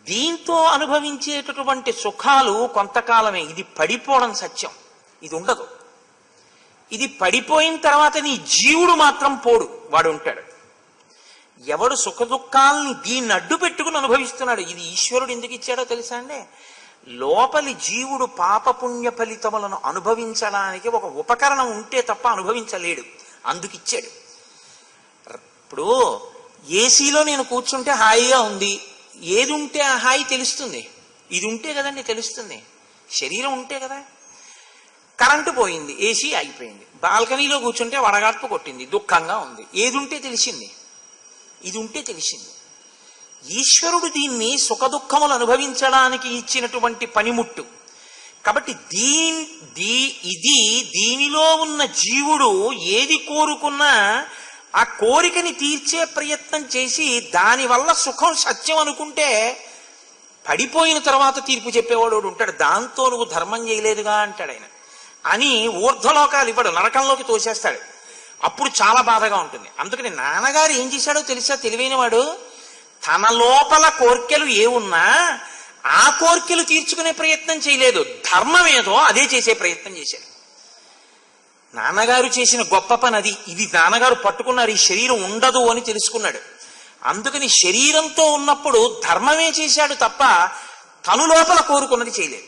దీంతో అనుభవించేటటువంటి సుఖాలు కొంతకాలమే. ఇది పడిపోవడం సత్యం, ఇది ఉండదు. ఇది పడిపోయిన తర్వాత నీ జీవుడు మాత్రం పోడు, వాడు ఉంటాడు. ఎవడు సుఖ దుఃఖాలని దీన్ని అడ్డు పెట్టుకుని అనుభవిస్తున్నాడు. ఇది ఈశ్వరుడు ఎందుకు ఇచ్చాడో తెలుసా అండి? లోపలి జీవుడు పాపపుణ్య ఫలితములను అనుభవించడానికి ఒక ఉపకరణం ఉంటే తప్ప అనుభవించలేడు, అందుకిచ్చాడు. ఇప్పుడు ఏసీలో నేను కూర్చుంటే హాయిగా ఉంది, ఏది ఉంటే ఆ హాయి తెలుస్తుంది? ఇది ఉంటే కదండి తెలుస్తుంది, శరీరం ఉంటే కదా. కరెంటు పోయింది, ఏసీ ఆగిపోయింది, బాల్కనీలో కూర్చుంటే వడగాడ్పు కొట్టింది, దుఃఖంగా ఉంది, ఏది ఉంటే తెలిసింది? ఇది ఉంటే తెలిసింది. ఈశ్వరుడు దీన్ని సుఖ దుఃఖములు అనుభవించడానికి ఇచ్చినటువంటి పనిముట్టు. కాబట్టి దీనిలో ఉన్న జీవుడు ఏది కోరుకున్నా ఆ కోరికని తీర్చే ప్రయత్నం చేసి దానివల్ల సుఖం సత్యం అనుకుంటే పడిపోయిన తర్వాత తీర్పు చెప్పేవాడు ఉంటాడు. దాంతో నువ్వు ధర్మం చేయలేదుగా అంటాడు ఆయన. అని ఊర్ధ్వలోకాలు ఇవ్వడు, నరకంలోకి తోసేస్తాడు. అప్పుడు చాలా బాధగా ఉంటుంది. అందుకని నాన్నగారు ఏం చేశాడో తెలుసా? తెలివైనవాడు. తన లోపల కోర్కెలు ఏమున్నా ఆ కోర్కెలు తీర్చుకునే ప్రయత్నం చేయలేదు. ధర్మం ఏదో అదే చేసే ప్రయత్నం చేశాడు. నాన్నగారు చేసిన గొప్ప పని అది. ఇది నాన్నగారు పట్టుకున్నారు, ఈ శరీరం ఉండదు అని తెలుసుకున్నాడు. అందుకని శరీరంతో ఉన్నప్పుడు ధర్మమే చేశాడు తప్ప తను లోపల కోరుకున్నది చేయలేదు.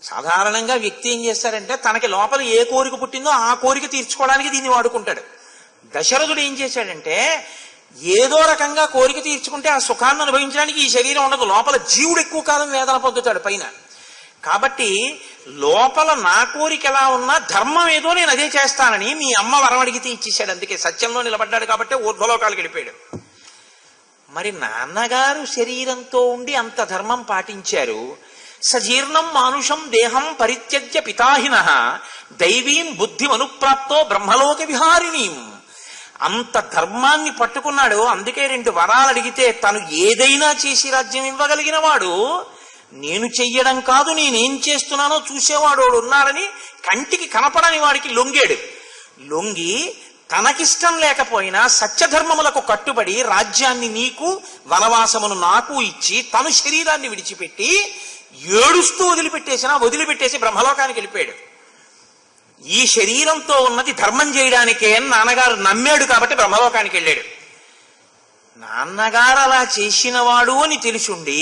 సాధారణంగా వ్యక్తి ఏం చేస్తారంటే తనకి లోపల ఏ కోరిక పుట్టిందో ఆ కోరిక తీర్చుకోవడానికి దీన్ని వాడుకుంటాడు. దశరథుడు ఏం చేశాడంటే ఏదో రకంగా కోరిక తీర్చుకుంటే ఆ సుఖాన్ని అనుభవించడానికి ఈ శరీరం ఉండదు. లోపల జీవుడు ఎక్కువ కాలం వేదన పొందుతాడు పైన. కాబట్టి లోపల నా కోరిక ఎలా ఉన్నా ధర్మం ఏదో నేను అదే చేస్తానని మీ అమ్మ వరం అడిగితే ఇచ్చేశాడు. అందుకే సత్యంలో నిలబడ్డాడు కాబట్టి ఊర్ధ్వలోకాలకు వెళ్ళిపోయాడు. మరి నాన్నగారు శరీరంతో ఉండి అంత ధర్మం పాటించారు. సజీర్ణం మానుషం దేహం పరిత్యజ్య పితాహిన దైవీం బుద్ధిమనుప్రాప్తో బ్రహ్మలోక విహారిణీం. అంత ధర్మాన్ని పట్టుకున్నాడు. అందుకే 2 వరాలు అడిగితే తను ఏదైనా చేసి రాజ్యం ఇవ్వగలిగిన వాడు. నేను చెయ్యడం కాదు, నేనేం చేస్తున్నానో చూసేవాడు ఉన్నాడని కంటికి కనపడని వాడికి లొంగాడు. లొంగి తనకిష్టం లేకపోయినా సత్యధర్మములకు కట్టుబడి రాజ్యాన్ని నీకు వనవాసమును నాకు ఇచ్చి తను శరీరాన్ని విడిచిపెట్టి ఏడుస్తూ వదిలిపెట్టేసి బ్రహ్మలోకానికి వెళ్ళిపోయాడు. ఈ శరీరంతో ఉన్నది ధర్మం చేయడానికే అని నాన్నగారు నమ్మాడు కాబట్టి బ్రహ్మలోకానికి వెళ్ళాడు. నాన్నగారు అలా చేసినవాడు అని తెలుసుండి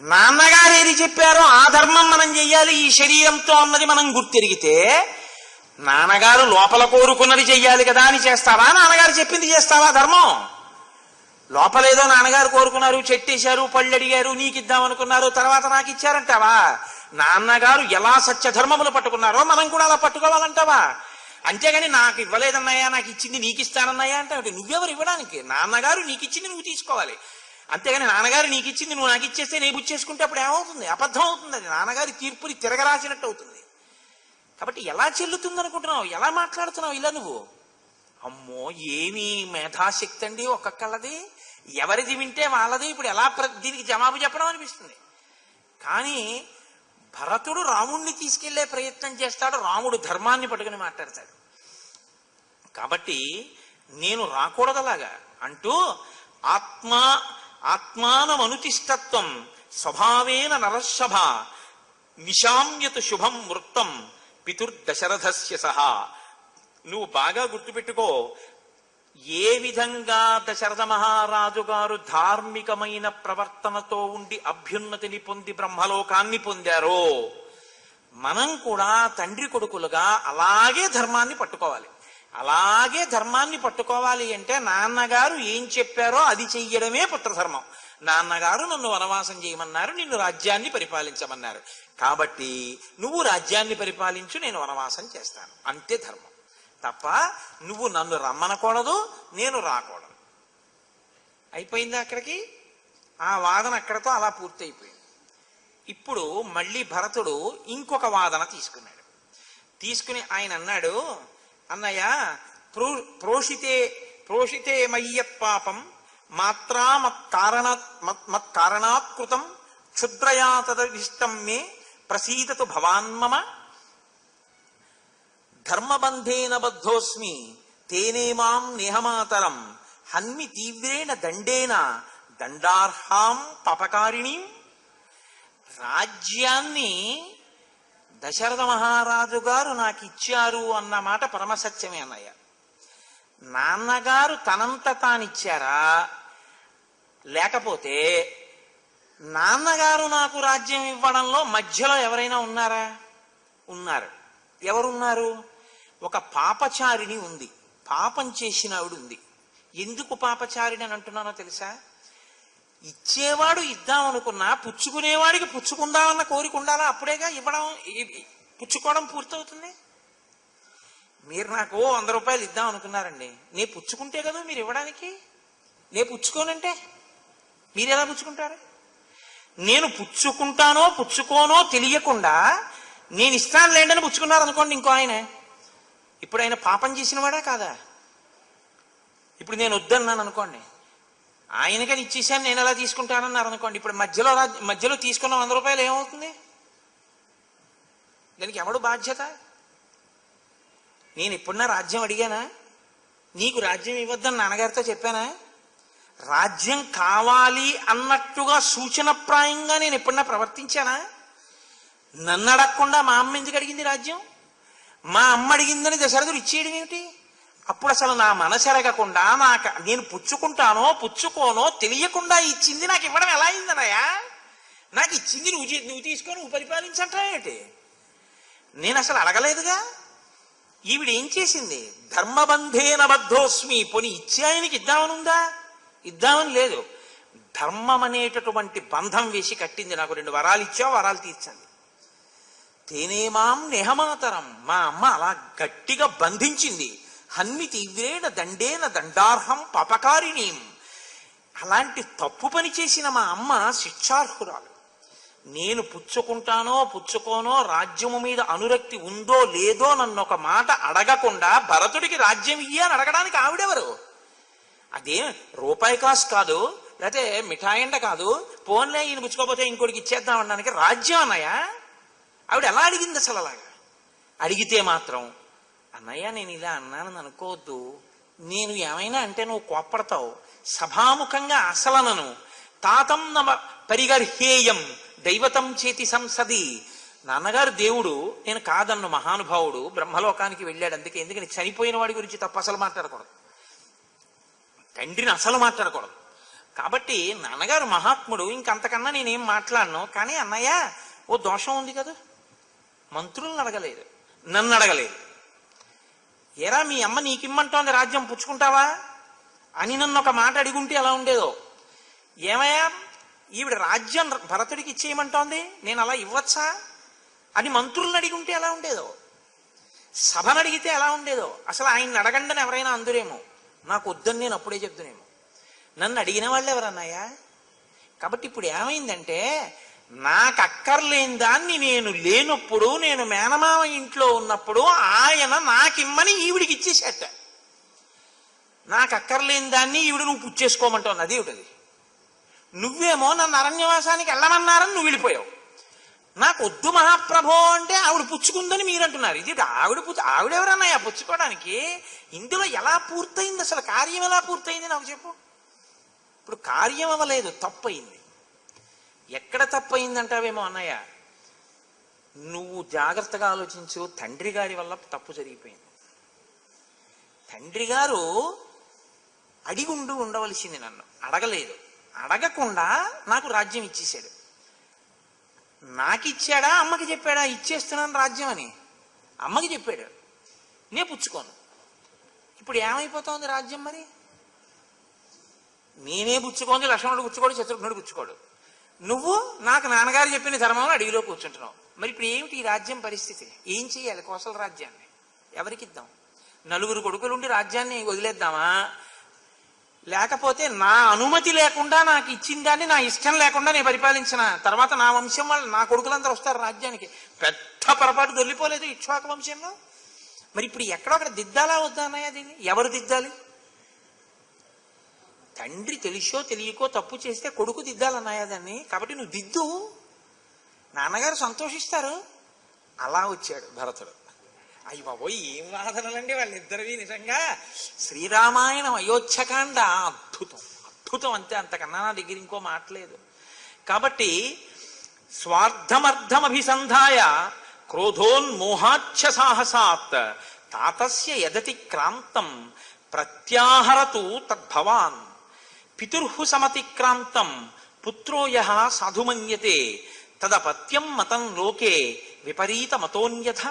నాన్నగారు ఏది చెప్పారో ఆ ధర్మం మనం చెయ్యాలి, ఈ శరీరంతో అన్నది మనం గుర్తిరిగితే నాన్నగారు లోపల కోరుకున్నది చెయ్యాలి కదా అని చేస్తావా? నాన్నగారు చెప్పింది చేస్తావా ధర్మం? లోపలేదో నాన్నగారు కోరుకున్నారు, చెట్టేశారు, పళ్ళు అడిగారు, నీకు ఇద్దామనుకున్నారు, తర్వాత నాకు ఇచ్చారంటావా? నాన్నగారు ఎలా సత్యధర్మములు పట్టుకున్నారో మనం కూడా అలా పట్టుకోవాలంటావా? అంతేగాని నాకు ఇవ్వలేదన్నాయా, నాకు ఇచ్చింది నీకు ఇస్తానన్నాయా అంటే నువ్వెవరు ఇవ్వడానికి? నాన్నగారు నీకు ఇచ్చింది నువ్వు తీసుకోవాలి. అంతేగాని నాన్నగారు నీకు ఇచ్చింది నువ్వు నాకు ఇచ్చేస్తే నేను బుచ్చేసుకుంటే అప్పుడు ఏమవుతుంది? అబద్ధం అవుతుంది. అది నాన్నగారి తీర్పుని తిరగరాసినట్టు అవుతుంది. కాబట్టి ఎలా చెల్లుతుంది అనుకుంటున్నావు? ఎలా మాట్లాడుతున్నావు ఇలా నువ్వు? అమ్మో ఏమి మేధాశక్తి అండి ఒక్కొక్కళ్ళది. ఎవరిది వింటే వాళ్ళది. ఇప్పుడు ఎలా దీనికి జవాబు చెప్పడం అనిపిస్తుంది. కానీ భరతుడు రాముణ్ణి తీసుకెళ్లే ప్రయత్నం చేస్తాడు. రాముడు ధర్మాన్ని పట్టుకుని మాట్లాడతాడు. కాబట్టి నేను రాకూడదలాగా అంటూ ఆత్మానమనుతిష్టత్వం స్వభావేన నరశభ నిశామ్యతు శుభం వృత్తం పితుర్దశరథస్య సహా. నువ్వు బాగా గుర్తుపెట్టుకో, ఏ విధంగా దశరథ మహారాజు గారు ధార్మికమైన ప్రవర్తనతో ఉండి అభ్యున్నతిని పొంది బ్రహ్మలోకాన్ని పొందారో మనం కూడా తండ్రి కొడుకులుగా అలాగే ధర్మాన్ని పట్టుకోవాలి. అలాగే ధర్మాన్ని పట్టుకోవాలి అంటే నాన్నగారు ఏం చెప్పారో అది చెయ్యడమే పుత్రధర్మం. నాన్నగారు నన్ను వనవాసం చేయమన్నారు, నిన్ను రాజ్యాన్ని పరిపాలించమన్నారు, కాబట్టి నువ్వు రాజ్యాన్ని పరిపాలించు, నేను వనవాసం చేస్తాను, అంతే ధర్మం. తప్ప నువ్వు నన్ను రమ్మనకూడదు, నేను రాకూడదు. అయిపోయింది అక్కడికి. ఆ వాదన అక్కడతో అలా పూర్తయిపోయింది. ఇప్పుడు మళ్ళీ భరతుడు ఇంకొక వాదన తీసుకున్నాడు. తీసుకుని ఆయన అన్నాడు, అన్నయ్య ప్రోషితే మయ్యత్ పాపం మాత్రా మత్కారణాత్కృతం క్షుద్రయా తదవిష్టం మే ప్రసీదతు భవాన్మమ ధర్మబంధేన బద్ధోస్మి తేనే మాం నేహమాతరం హన్మి తీవ్రేణ దండేన దండార్హాం పాపకారిణి. రాజ్యాన్ని దశరథ మహారాజు గారు నాకు ఇచ్చారు అన్న మాట పరమసత్యమే అన్నయ్య. నాన్నగారు తనంత తానిచ్చారా, లేకపోతే నాన్నగారు నాకు రాజ్యం ఇవ్వడంలో మధ్యలో ఎవరైనా ఉన్నారా? ఉన్నారు. ఎవరున్నారు? ఒక పాపచారిణి ఉంది, పాపం చేసిన ఆవిడ ఉంది. ఎందుకు పాపచారిణి అని అంటున్నానో తెలుసా? ఇచ్చేవాడు ఇద్దామనుకున్నా పుచ్చుకునేవాడికి పుచ్చుకుందామన్న కోరిక ఉండాలా, అప్పుడేగా ఇవ్వడం పుచ్చుకోవడం పూర్తవుతుంది. మీరు నాకు 100 రూపాయలు ఇద్దాం అనుకున్నారండి, నేను పుచ్చుకుంటే కదా మీరు ఇవ్వడానికి. నేను పుచ్చుకోనంటే మీరు ఎలా పుచ్చుకుంటారు? నేను పుచ్చుకుంటానో పుచ్చుకోనో తెలియకుండా నేను ఇస్తాను లేండని పుచ్చుకున్నారు అనుకోండి ఇంకో ఆయన, ఇప్పుడు ఆయన పాపం చేసినవాడా కాదా? ఇప్పుడు నేను వద్దన్నాను అనుకోండి, ఆయనకని ఇచ్చేసాను నేను ఎలా తీసుకుంటానన్నారు అనుకోండి, ఇప్పుడు మధ్యలో తీసుకున్న 100 రూపాయలు ఏమవుతుంది? దానికి ఎవడు బాధ్యత? నేను ఎప్పుడన్నా రాజ్యం అడిగానా? నీకు రాజ్యం ఇవ్వద్దని నాన్నగారితో చెప్పానా? రాజ్యం కావాలి అన్నట్టుగా సూచనప్రాయంగా నేను ఎప్పుడన్నా ప్రవర్తించానా? నన్ను అడగకుండా మా అమ్మ ఎందుకు అడిగింది రాజ్యం? మా అమ్మ అడిగిందని దశరథుడు ఇచ్చేయడం ఏమిటి? అప్పుడు అసలు నా మనసు ఎరగకుండా నేను పుచ్చుకుంటానో పుచ్చుకోనో తెలియకుండా ఇచ్చింది నాకు ఇవ్వడం ఎలా అయిందనయా? నాకు ఇచ్చింది నువ్వు తీసుకొని నువ్వు పరిపాలించటం ఏంటి? నేను అసలు అడగలేదుగా. ఈవిడ ఏం చేసింది? ధర్మబంధేన బద్ధోస్మి. పోనీ ఇచ్చే ఆయనకి ఇద్దామనుందా? ఇద్దామని లేదు. ధర్మం అనేటటువంటి బంధం వేసి కట్టింది. నాకు 2 వరాలు ఇచ్చావు, వరాలు తీర్చండి. తేనేమాం నెహమాతరం. మా అమ్మ అలా గట్టిగా బంధించింది. హన్మి తీవ్రేణ దండేన దండార్హం పాపకారిణీం. అలాంటి తప్పు పని చేసిన మా అమ్మ శిక్షార్హురాలు. నేను పుచ్చుకుంటానో పుచ్చుకోనో, రాజ్యము మీద అనురక్తి ఉందో లేదో నన్ను ఒక మాట అడగకుండా భరతుడికి రాజ్యం ఇయ్య అని అడగడానికి ఆవిడెవరు? అదేం రూపాయి కాసు కాదు, లేకపోతే మిఠాయిండ కాదు. పోన్లే ఈయన పుచ్చుకోకపోతే ఇంకోటికి ఇచ్చేద్దాం అనడానికి రాజ్యం అన్నయ్య. ఆవిడ ఎలా అడిగింది అసలు? అలాగా అడిగితే మాత్రం అన్నయ్య నేను ఇలా అన్నానని అనుకోవద్దు, నేను ఏమైనా అంటే నువ్వు కోప్పడతావు, సభాముఖంగా అసలనను. తాతం నమ పరిగర్హేయం దైవతం చేతి సంసది. నాన్నగారు దేవుడు, నేను కాదన్ను, మహానుభావుడు, బ్రహ్మలోకానికి వెళ్ళాడు. ఎందుకని చనిపోయిన వాడి గురించి తప్ప అసలు మాట్లాడకూడదు, తండ్రిని అసలు మాట్లాడకూడదు. కాబట్టి నాన్నగారు మహాత్ముడు, ఇంకంతకన్నా నేనేం మాట్లాడను. కానీ అన్నయ్య ఓ దోషం ఉంది కదా, మంత్రులను అడగలేదు, నన్ను అడగలేదు. ఏరా మీ అమ్మ నీకిమ్మంటోంది రాజ్యం, పుచ్చుకుంటావా అని నన్ను ఒక మాట అడిగుంటే ఎలా ఉండేదో. ఏమయ్యా ఈవిడ రాజ్యం భరతుడికి ఇచ్చేయమంటోంది, నేను అలా ఇవ్వచ్చా అని మంత్రులను అడిగుంటే ఎలా ఉండేదో, సభను అడిగితే ఎలా ఉండేదో. అసలు ఆయన్ని అడగండి అని ఎవరైనా అందురేమో, నాకు వద్దని నేను అప్పుడే చెప్తునేమో. నన్ను అడిగిన వాళ్ళు ఎవరన్నాయా? కాబట్టి ఇప్పుడు ఏమైందంటే, నాకు అక్కర్లేని దాన్ని నేను లేనప్పుడు, నేను మేనమామ ఇంట్లో ఉన్నప్పుడు ఆయన నాకిమ్మని ఈవిడికి ఇచ్చేసేట. నాకు అక్కర్లేని దాన్ని ఈవిడ నువ్వు పుచ్చేసుకోమంటావు. అదేమిటది? నువ్వేమో నన్ను అరణ్యవాసానికి వెళ్ళమన్నారని నువ్వు వెళ్ళిపోయావు. నాకు వద్దు మహాప్రభో అంటే ఆవిడ పుచ్చుకుందని మీరంటున్నారు. ఇది ఆవిడెవరన్నాయా పుచ్చుకోవడానికి? ఇందులో ఎలా పూర్తయింది అసలు? కార్యం ఎలా పూర్తయింది నాకు చెప్పు. ఇప్పుడు కార్యం అవ్వలేదు, తప్పయింది. ఎక్కడ తప్పయిందంటావేమో అన్నయ్య, నువ్వు జాగ్రత్తగా ఆలోచించు. తండ్రి గారి వల్ల తప్పు జరిగిపోయింది. తండ్రి గారు ఉండవలసింది, నన్ను అడగలేదు. అడగకుండా నాకు రాజ్యం ఇచ్చేశాడు. నాకిచ్చాడా అమ్మకి చెప్పాడా ఇచ్చేస్తున్నాను రాజ్యం అని? అమ్మకి చెప్పాడు, నే పుచ్చుకోను. ఇప్పుడు ఏమైపోతుంది రాజ్యం? మరి నేనే పుచ్చుకోండి, లక్ష్మణుడు పుచ్చుకోడు, శత్రుఘ్నుడు పుచ్చుకోడు. నువ్వు నాకు నాన్నగారు చెప్పిన ధర్మంలో అడవిలో కూర్చుంటున్నావు. మరి ఇప్పుడు ఏమిటి ఈ రాజ్యం పరిస్థితి? ఏం చెయ్యాలి? కోసల రాజ్యాన్ని ఎవరికిద్దాం? 4 కొడుకులుండి రాజ్యాన్ని వదిలేద్దామా? లేకపోతే నా అనుమతి లేకుండా నాకు ఇచ్చిన దాన్ని నా ఇష్టం లేకుండా నేను పరిపాలించిన తర్వాత నా వంశం వాళ్ళు, నా కొడుకులందరూ వస్తారు రాజ్యానికి. పెద్ద పొరపాటు దొల్లిపోలేదు ఇక్ష్వాకు వంశంలో. మరి ఇప్పుడు ఎక్కడో అక్కడ దిద్దాలా వద్దా అన్నయ్య? దీన్ని ఎవరు దిద్దాలి? తండ్రి తెలిసో తెలియకో తప్పు చేస్తే కొడుకు దిద్దాలన్నాయా దాన్ని? కాబట్టి నువ్వు దిద్దు, నాన్నగారు సంతోషిస్తారు. అలా వచ్చాడు భరతుడు. అయ్యి బాబోయ్, ఏం వాదనలండి వాళ్ళిద్దరివి! నిజంగా శ్రీరామాయణం అయోధ్యకాండ అద్భుతం, అద్భుతం అంతే. అంతకన్నా నా దగ్గర ఇంకో మాటలేదు. కాబట్టి స్వార్థమర్థమభిసంధాయ క్రోధోన్మోహాచ్ఛ సాహసాత్ తాతస్య యదతి క్రాంతం ప్రత్యాహరతు తద్భవాన్ పితుర్హు సమతిక్రాంతం పుత్రో యః సాధుమన్యతే తదపత్యం మతం లోకే విపరీత మతోన్యథ.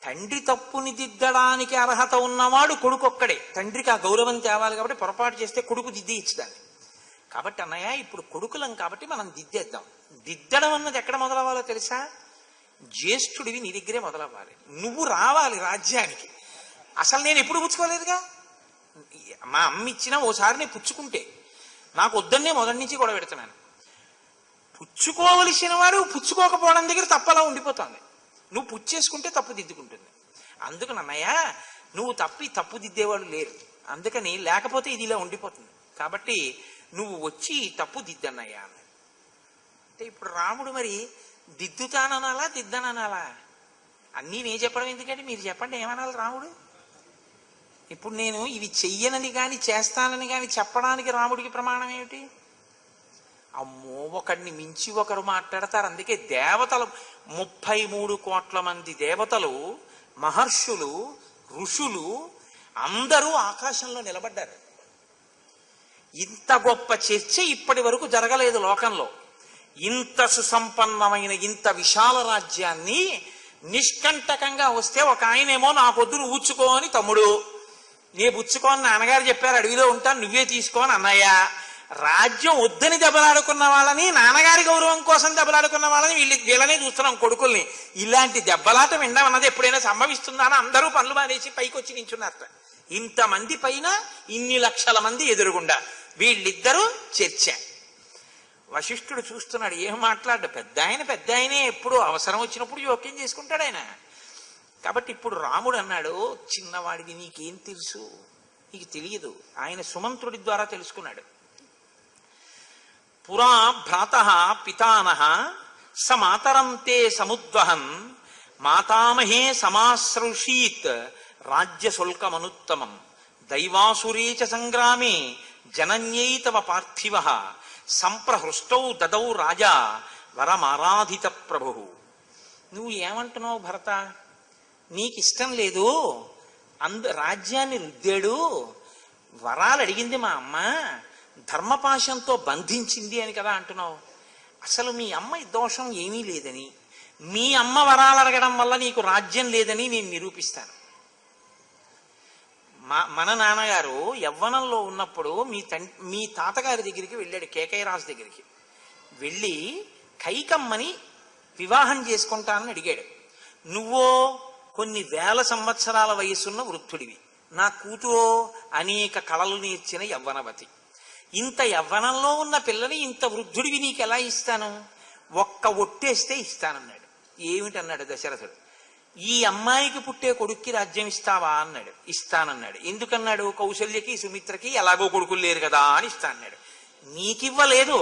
తండ్రి తప్పుని దిద్దడానికి అర్హత ఉన్నవాడు కొడుకొక్కడే. తండ్రికి ఆ గౌరవం తేవాలి కాబట్టి పొరపాటు చేస్తే కొడుకు దిద్ది ఇచ్చుదాన్ని. కాబట్టి అన్నయ్య ఇప్పుడు కొడుకులం కాబట్టి మనం దిద్దేద్దాం. దిద్దడం అన్నది ఎక్కడ మొదలవ్వాలో తెలుసా? జ్యేష్ఠుడివి నీ దగ్గరే మొదలవ్వాలి. నువ్వు రావాలి రాజ్యానికి. అసలు నేను ఎప్పుడు పుచ్చుకోలేదుగా. మా అమ్మ ఇచ్చినా ఓసారి నేను పుచ్చుకుంటే నాకు వద్దన్నే మొదటి నుంచి గొడవ పెడుతున్నాను. పుచ్చుకోవలసిన వాడు పుచ్చుకోకపోవడం దగ్గర తప్పలా ఉండిపోతుంది. నువ్వు పుచ్చేసుకుంటే తప్పు దిద్దుకుంటుంది. అందుకని అన్నయ్య నువ్వు తప్పు దిద్దేవాళ్ళు లేరు, అందుకని లేకపోతే ఇది ఇలా ఉండిపోతుంది, కాబట్టి నువ్వు వచ్చి తప్పు దిద్దన్నయ్యా అన్న. అంటే ఇప్పుడు రాముడు మరి దిద్దుతాననాలా దిద్దననాలా? అన్నీ నేను చెప్పడం ఎందుకంటే మీరు చెప్పండి ఏమనాలి రాముడు? ఇప్పుడు నేను ఇవి చెయ్యనని కానీ చేస్తానని కానీ చెప్పడానికి రాముడికి ప్రమాణం ఏమిటి? అమ్మో, ఒకడిని మించి ఒకరు మాట్లాడతారు. అందుకే దేవతలు 33 కోట్ల మంది దేవతలు, మహర్షులు, ఋషులు అందరూ ఆకాశంలో నిలబడ్డారు. ఇంత గొప్ప చర్చ ఇప్పటి వరకు జరగలేదు లోకంలో. ఇంత సుసంపన్నమైన ఇంత విశాల రాజ్యాన్ని నిష్కంటకంగా వస్తే ఒక ఆయనేమో నాకొద్దు నువ్వు ఊచుకో అని తమ్ముడు, నీ బుచ్చుకోని నాన్నగారు చెప్పారు అడవిలో ఉంటాను నువ్వే తీసుకోని అన్నయ్య, రాజ్యం వద్దని దెబ్బలాడుకున్న వాళ్ళని, నాన్నగారి గౌరవం కోసం దెబ్బలాడుకున్న వాళ్ళని వీళ్ళనే చూస్తున్నాం కొడుకుల్ని. ఇలాంటి దెబ్బలాట వినడం అన్నది ఎప్పుడైనా సంభవిస్తుందా అని అందరూ పనులు మానేసి పైకి వచ్చి నించున్నారట. ఇంతమంది పైన ఇన్ని లక్షల మంది ఎదురుగుండా వీళ్ళిద్దరూ చర్చ. వశిష్ఠుడు చూస్తున్నాడు, ఏం మాట్లాడు, పెద్ద ఆయనే ఎప్పుడు అవసరం వచ్చినప్పుడు జోక్యం చేసుకుంటాడు ఆయన. కాబట్టి ఇప్పుడు రాముడు అన్నాడు, చిన్నవాడివి నీకేం తెలుసు, నీకు తెలియదు. ఆయన సుమంత్రుడి ద్వారా తెలుసుకున్నాడు. పురా భ్రాతః పితానః స మాతరం తే సముద్వహన్ మాతామహే సమాశ్రౌషీత్ రాజ్య శుల్కమనుత్తమం దైవాసురే చ సంగ్రామే జనన్యై తవ పార్థివః సంప్రహృష్టౌ దదౌ రాజా వరమారాధిత ప్రభు. నువ్వు ఏమంటున్నావు భరత? నీకిష్టం లేదు, రాజ్యాన్ని రుద్దాడు, వరాలు అడిగింది మా అమ్మ, ధర్మపాశంతో బంధించింది అని కదా అంటున్నావు. అసలు మీ అమ్మ దోషం ఏమీ లేదని, మీ అమ్మ వరాలు అడగడం వల్ల నీకు రాజ్యం లేదని నేను నిరూపిస్తాను. మన నాన్నగారు యవ్వనంలో ఉన్నప్పుడు మీ తాతగారి దగ్గరికి వెళ్ళాడు, కేకయ్యరాజు దగ్గరికి వెళ్ళి కైకమ్మని వివాహం చేసుకుంటానని అడిగాడు. నువ్వో కొన్ని వేల సంవత్సరాల వయసున్న వృద్ధుడివి, నా కూతురో అనేక కళలు నేర్చిన యవ్వనవతి. ఇంత యవ్వనంలో ఉన్న పిల్లని ఇంత వృద్ధుడివి నీకు ఎలా ఇస్తాను? ఒక్క ఒట్టేస్తే ఇస్తానన్నాడు. ఏమిటన్నాడు దశరథుడు? ఈ అమ్మాయికి పుట్టే కొడుక్కి రాజ్యం ఇస్తావా అన్నాడు. ఇస్తానన్నాడు. ఎందుకన్నాడు? కౌశల్యకి సుమిత్రకి ఎలాగో కొడుకులు లేరు కదా అని ఇస్తా అన్నాడు. నీకివ్వలేదు,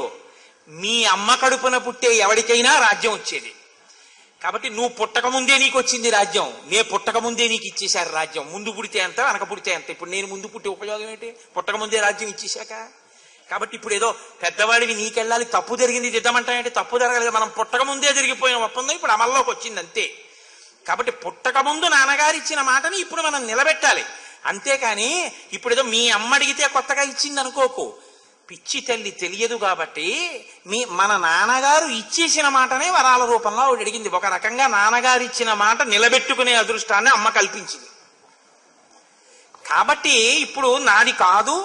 మీ అమ్మ కడుపున పుట్టే ఎవరికైనా రాజ్యం వచ్చేది. కాబట్టి నువ్వు పుట్టక ముందే నీకు వచ్చింది రాజ్యం, నే పుట్టక ముందే నీకు ఇచ్చేశారు రాజ్యం. ముందు పుడితే అంత, వెనక పుడితే అంత. ఇప్పుడు నేను ముందు పుట్టే ఉపయోగం ఏంటి? పుట్టక ముందే రాజ్యం ఇచ్చేశాక. కాబట్టి ఇప్పుడు ఏదో పెద్దవాడివి నీకెళ్ళాలి, తప్పు జరిగింది దిద్దమంటాయంటే తప్పు జరగలేదు, మనం పుట్టక ముందే జరిగిపోయిన ఒప్పందం ఇప్పుడు అమల్లోకి వచ్చింది అంతే. కాబట్టి పుట్టక ముందు నాన్నగారు ఇచ్చిన మాటని ఇప్పుడు మనం నిలబెట్టాలి. అంతేకాని ఇప్పుడు ఏదో మీ అమ్మ అడిగితే కొత్తగా ఇచ్చింది అనుకోకు. పిచ్చి తల్లి తెలియదు కాబట్టి మన నాన్నగారు ఇచ్చేసిన మాటనే వరాల రూపంలో ఆవిడ అడిగింది. ఒక రకంగా నాన్నగారు ఇచ్చిన మాట నిలబెట్టుకునే అదృష్టాన్ని అమ్మ కల్పించింది. కాబట్టి ఇప్పుడు నాది కాదు,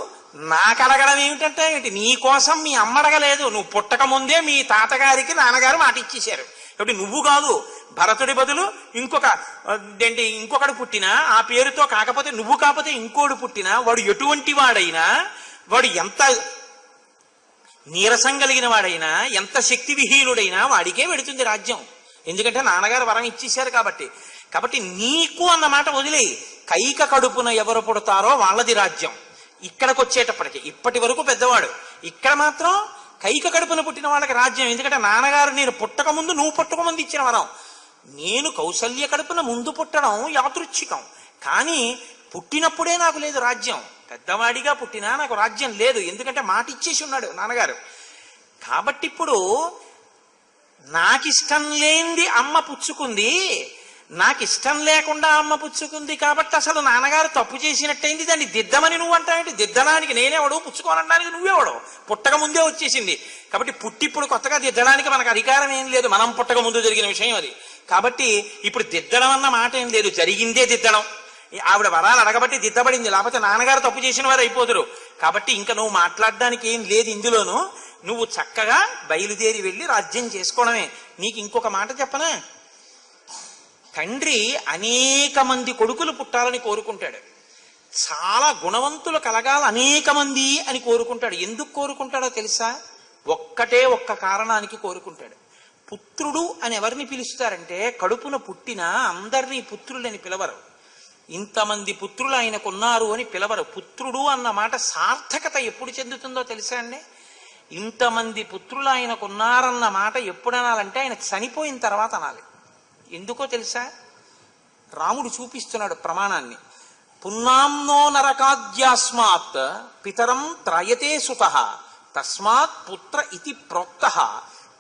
నాకు అడగడం ఏమిటంటే నీ కోసం మీ అమ్మ అడగలేదు, నువ్వు పుట్టక ముందే మీ తాతగారికి నాన్నగారు మాట ఇచ్చేశారు. కాబట్టి నువ్వు కాదు, భరతుడి బదులు ఇంకొకడు పుట్టినా ఆ పేరుతో కాకపోతే, నువ్వు కాకపోతే ఇంకోడు పుట్టినా, వాడు ఎటువంటి వాడైనా, వాడు ఎంత నీరసం కలిగిన వాడైనా, ఎంత శక్తి విహీనుడైనా వాడికే వెడుతుంది రాజ్యం. ఎందుకంటే నాన్నగారు వరం ఇచ్చేశారు కాబట్టి. కాబట్టి నీకు అన్నమాట వదిలేయి, కైక కడుపున ఎవరు పుడతారో వాళ్ళది రాజ్యం. ఇక్కడికి వచ్చేటప్పటికి ఇప్పటి వరకు పెద్దవాడు, ఇక్కడ మాత్రం కైక కడుపున పుట్టిన వాళ్ళకి రాజ్యం. ఎందుకంటే నాన్నగారు నేను పుట్టక ముందు, నువ్వు పుట్టక ముందు ఇచ్చిన వరం. నేను కౌసల్య కడుపున ముందు పుట్టడం యాదృచ్ఛికం, కానీ పుట్టినప్పుడే నాకు లేదు రాజ్యం. పెద్దవాడిగా పుట్టినా నాకు రాజ్యం లేదు, ఎందుకంటే మాట ఇచ్చేసి ఉన్నాడు నాన్నగారు. కాబట్టి ఇప్పుడు నాకిష్టం లేనిది అమ్మ పుచ్చుకుంది, నాకు ఇష్టం లేకుండా అమ్మ పుచ్చుకుంది, కాబట్టి అసలు నాన్నగారు తప్పు చేసినట్టయింది. దాన్ని దిద్దమని నువ్వు అంటావేంటి? దిద్దడానికి నేనేవాడు, పుచ్చుకోనడానికి నువ్వేవాడు. పుట్టక ముందే వచ్చేసింది. కాబట్టి ఇప్పుడు కొత్తగా దిద్దడానికి మనకు అధికారం ఏం లేదు, మనం పుట్టక ముందు జరిగిన విషయం అది. కాబట్టి ఇప్పుడు దిద్దడం అన్న మాట ఏం లేదు, జరిగిందే దిద్దడం. ఆవిడ వరాలు అడగబట్టి దిద్దబడింది, లేకపోతే నాన్నగారు తప్పు చేసిన వారు అయిపోదురు. కాబట్టి ఇంకా నువ్వు మాట్లాడడానికి ఏం లేదు ఇందులోను. నువ్వు చక్కగా బయలుదేరి వెళ్ళి రాజ్యం చేసుకోవడమే. నీకు ఇంకొక మాట చెప్పనా? తండ్రి అనేక మంది కొడుకులు పుట్టాలని కోరుకుంటాడు, చాలా గుణవంతులు కలగాలి అనేక మంది అని కోరుకుంటాడు. ఎందుకు కోరుకుంటాడో తెలుసా? ఒక్క కారణానికి కోరుకుంటాడు. పుత్రుడు అని ఎవరిని పిలుస్తారంటే, కడుపున పుట్టిన అందరినీ పుత్రులని పిలవరు, ఇంతమంది పుత్రులు ఆయనకున్నారు అని పిలవరు. పుత్రుడు అన్న మాట సార్థకత ఎప్పుడు చెందుతుందో తెలుసా అండి? ఇంతమంది పుత్రులు ఆయనకున్నారన్న మాట ఎప్పుడు అనాలంటే ఆయన చనిపోయిన తర్వాత అనాలి. ఎందుకో తెలుసా? రాముడు చూపిస్తున్నాడు ప్రమాణాన్ని. పున్నాంనో నరకాద్యాస్మాత్ పితరం త్రయతే సుతః తస్మాత్ పుత్ర ఇతి ప్రోక్తః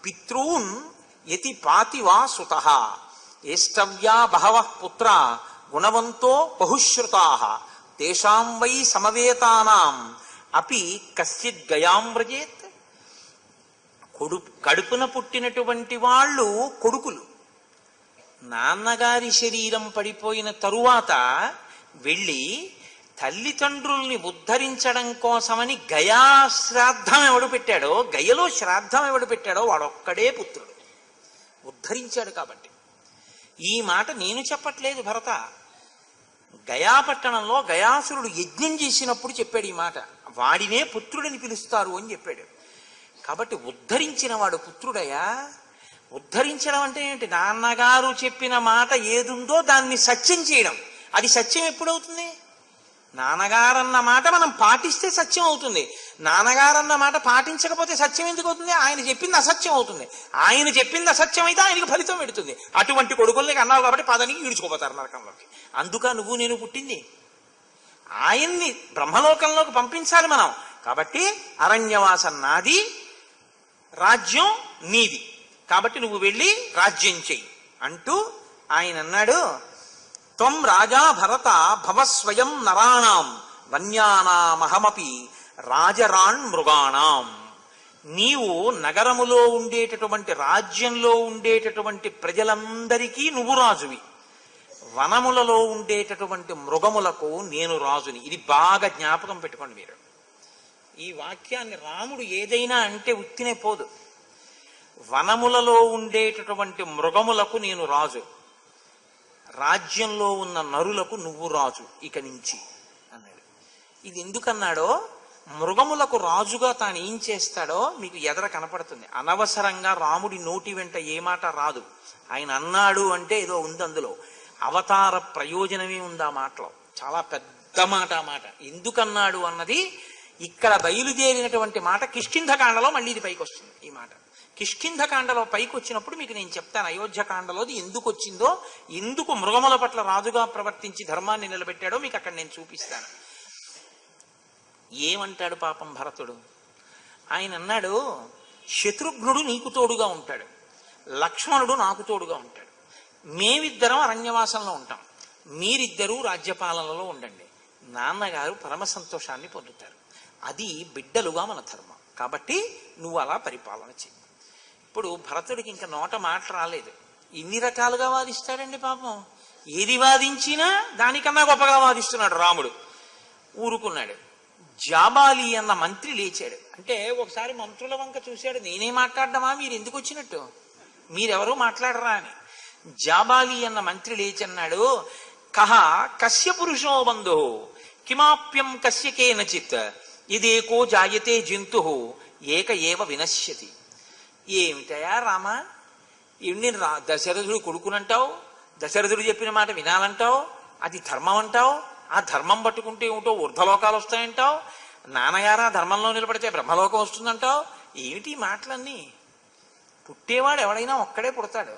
పితॄన్ యతి పాతి వా సుతః ఏష్టవ్యా బహవః పుత్ర గుణవంతో బహుశ్రుతాః తేషాం వై సమవేతానాం అపి కశ్చిత్ గయాం వ్రజేత్. కడుపున పుట్టినటువంటి వాళ్ళు కొడుకులు. నాన్నగారి శరీరం పడిపోయిన తరువాత వెళ్ళి తల్లిదండ్రుల్ని ఉద్ధరించడం కోసమని గయా శ్రాద్ధం ఎవడు పెట్టాడో, గయలో శ్రాద్ధం ఎవడు పెట్టాడో వాడొక్కడే పుత్రుడు. ఉద్ధరించాడు కాబట్టి. ఈ మాట నేను చెప్పట్లేదు భరత. గయాపట్టణంలో గయాసురుడు యజ్ఞం చేసినప్పుడు చెప్పాడు ఈ మాట. వాడినే పుత్రుడిని పిలుస్తారు అని చెప్పాడు. కాబట్టి ఉద్ధరించిన వాడు పుత్రుడయా. ఉద్ధరించడం అంటే ఏంటి? నాన్నగారు చెప్పిన మాట ఏదుందో దాన్ని సత్యం చేయడం. అది సత్యం ఎప్పుడవుతుంది? నాన్నగారన్న మాట మనం పాటిస్తే సత్యం అవుతుంది. నాన్నగారన్న మాట పాటించకపోతే సత్యం ఎందుకు అవుతుంది? ఆయన చెప్పింది అసత్యం అవుతుంది. ఆయన చెప్పింది అసత్యం అయితే ఆయనకి ఫలితం పెడుతుంది. అటువంటి కొడుకుల్ని అన్నావు కాబట్టి పదానికి ఈడ్చుకోపోతారు నరకంలోకి. అందుక నువ్వు నేను పుట్టింది. ఆయన్ని బ్రహ్మలోకంలోకి పంపించాలి మనం. కాబట్టి అరణ్యవాసం నాది, రాజ్యం నీది. కాబట్టి నువ్వు వెళ్ళి రాజ్యం చెయ్యి అంటూ ఆయన అన్నాడు, త్వం రాజా భరత భవ స్వయం నరాణాం వన్యానామహమపి రాజరాణ్ మృగాణాం. నీవు నగరములో ఉండేటటువంటి, రాజ్యంలో ఉండేటటువంటి ప్రజలందరికీ నువ్వు రాజువి. వనములలో ఉండేటటువంటి మృగములకు నేను రాజుని. ఇది బాగా జ్ఞాపకం పెట్టుకోండి మీరు. ఈ వాక్యాన్ని రాముడు ఏదైనా అంటే ఉత్తినే పోదు. వనములలో ఉండేటటువంటి మృగములకు నేను రాజు, రాజ్యంలో ఉన్న నరులకు నువ్వు రాజు ఇక నుంచి అన్నాడు. ఇది ఎందుకన్నాడో, మృగములకు రాజుగా తాను ఏం చేస్తాడో మీకు ఎదర కనపడుతుంది. అనవసరంగా రాముడి నోటి వెంట ఏ మాట రాదు. ఆయన అన్నాడు అంటే ఏదో ఉంది అందులో. అవతార ప్రయోజనమే ఉంది ఆ మాటలో. చాలా పెద్ద మాట ఆ మాట. ఎందుకన్నాడు అన్నది ఇక్కడ బయలుదేరినటువంటి మాట కిష్కింధకాండలో మళ్ళీ ఇది పైకి వస్తుంది. ఈ మాట కిష్కింధకాండలో పైకి వచ్చినప్పుడు మీకు నేను చెప్తాను. అయోధ్యకాండలోది ఎందుకు వచ్చిందో, ఎందుకు మృగముల పట్ల రాజుగా ప్రవర్తించి ధర్మాన్ని నిలబెట్టాడో మీకు అక్కడ నేను చూపిస్తాను. ఏమంటాడు పాపం భరతుడు? ఆయన అన్నాడు, శత్రుఘ్నుడు నీకు తోడుగా ఉంటాడు, లక్ష్మణుడు నాకు తోడుగా ఉంటాడు. మేమిద్దరం అరణ్యవాసంలో ఉంటాం, మీరిద్దరూ రాజ్యపాలనలో ఉండండి. నాన్నగారు పరమ సంతోషాన్ని పొందుతారు. అది బిడ్డలుగా మన ధర్మం. కాబట్టి నువ్వు అలా పరిపాలన చెయ్యి. ఇప్పుడు భరతుడికి ఇంకా నోట మాట రాలేదు. ఇన్ని రకాలుగా వాదిస్తాడండి పాపం. ఏది వాదించినా దానికన్నా గొప్పగా వాదిస్తున్నాడు రాముడు. ఊరుకున్నాడు. జాబాలి అన్న మంత్రి లేచాడు. అంటే ఒకసారి మంత్రుల వంక చూశాడు. నేనే మాట్లాడడమా, మీరు ఎందుకు వచ్చినట్టు, మీరెవరూ మాట్లాడరా అని. జాబాలి అన్న మంత్రి లేచన్నాడు, కహ కస్య పురుషో బంధు కిమాప్యం కస్య కేనచిత్ ఇదేకో జాయతే జంతు ఏక ఏవ వినశ్యతి. ఏమిటయా రామా, నేను దశరథుడు కొడుకునంటావు, దశరథుడు చెప్పిన మాట వినాలంటావు, అది ధర్మం అంటావు, ఆ ధర్మం పట్టుకుంటే ఏమిటో ఊర్ధ్వలోకాలు వస్తాయంటావు, నాన్నగారు ఆ ధర్మంలో నిలబడితే బ్రహ్మలోకం వస్తుందంటావు. ఏమిటి మాటలన్నీ? పుట్టేవాడు ఎవడైనా ఒక్కడే పుడతాడు.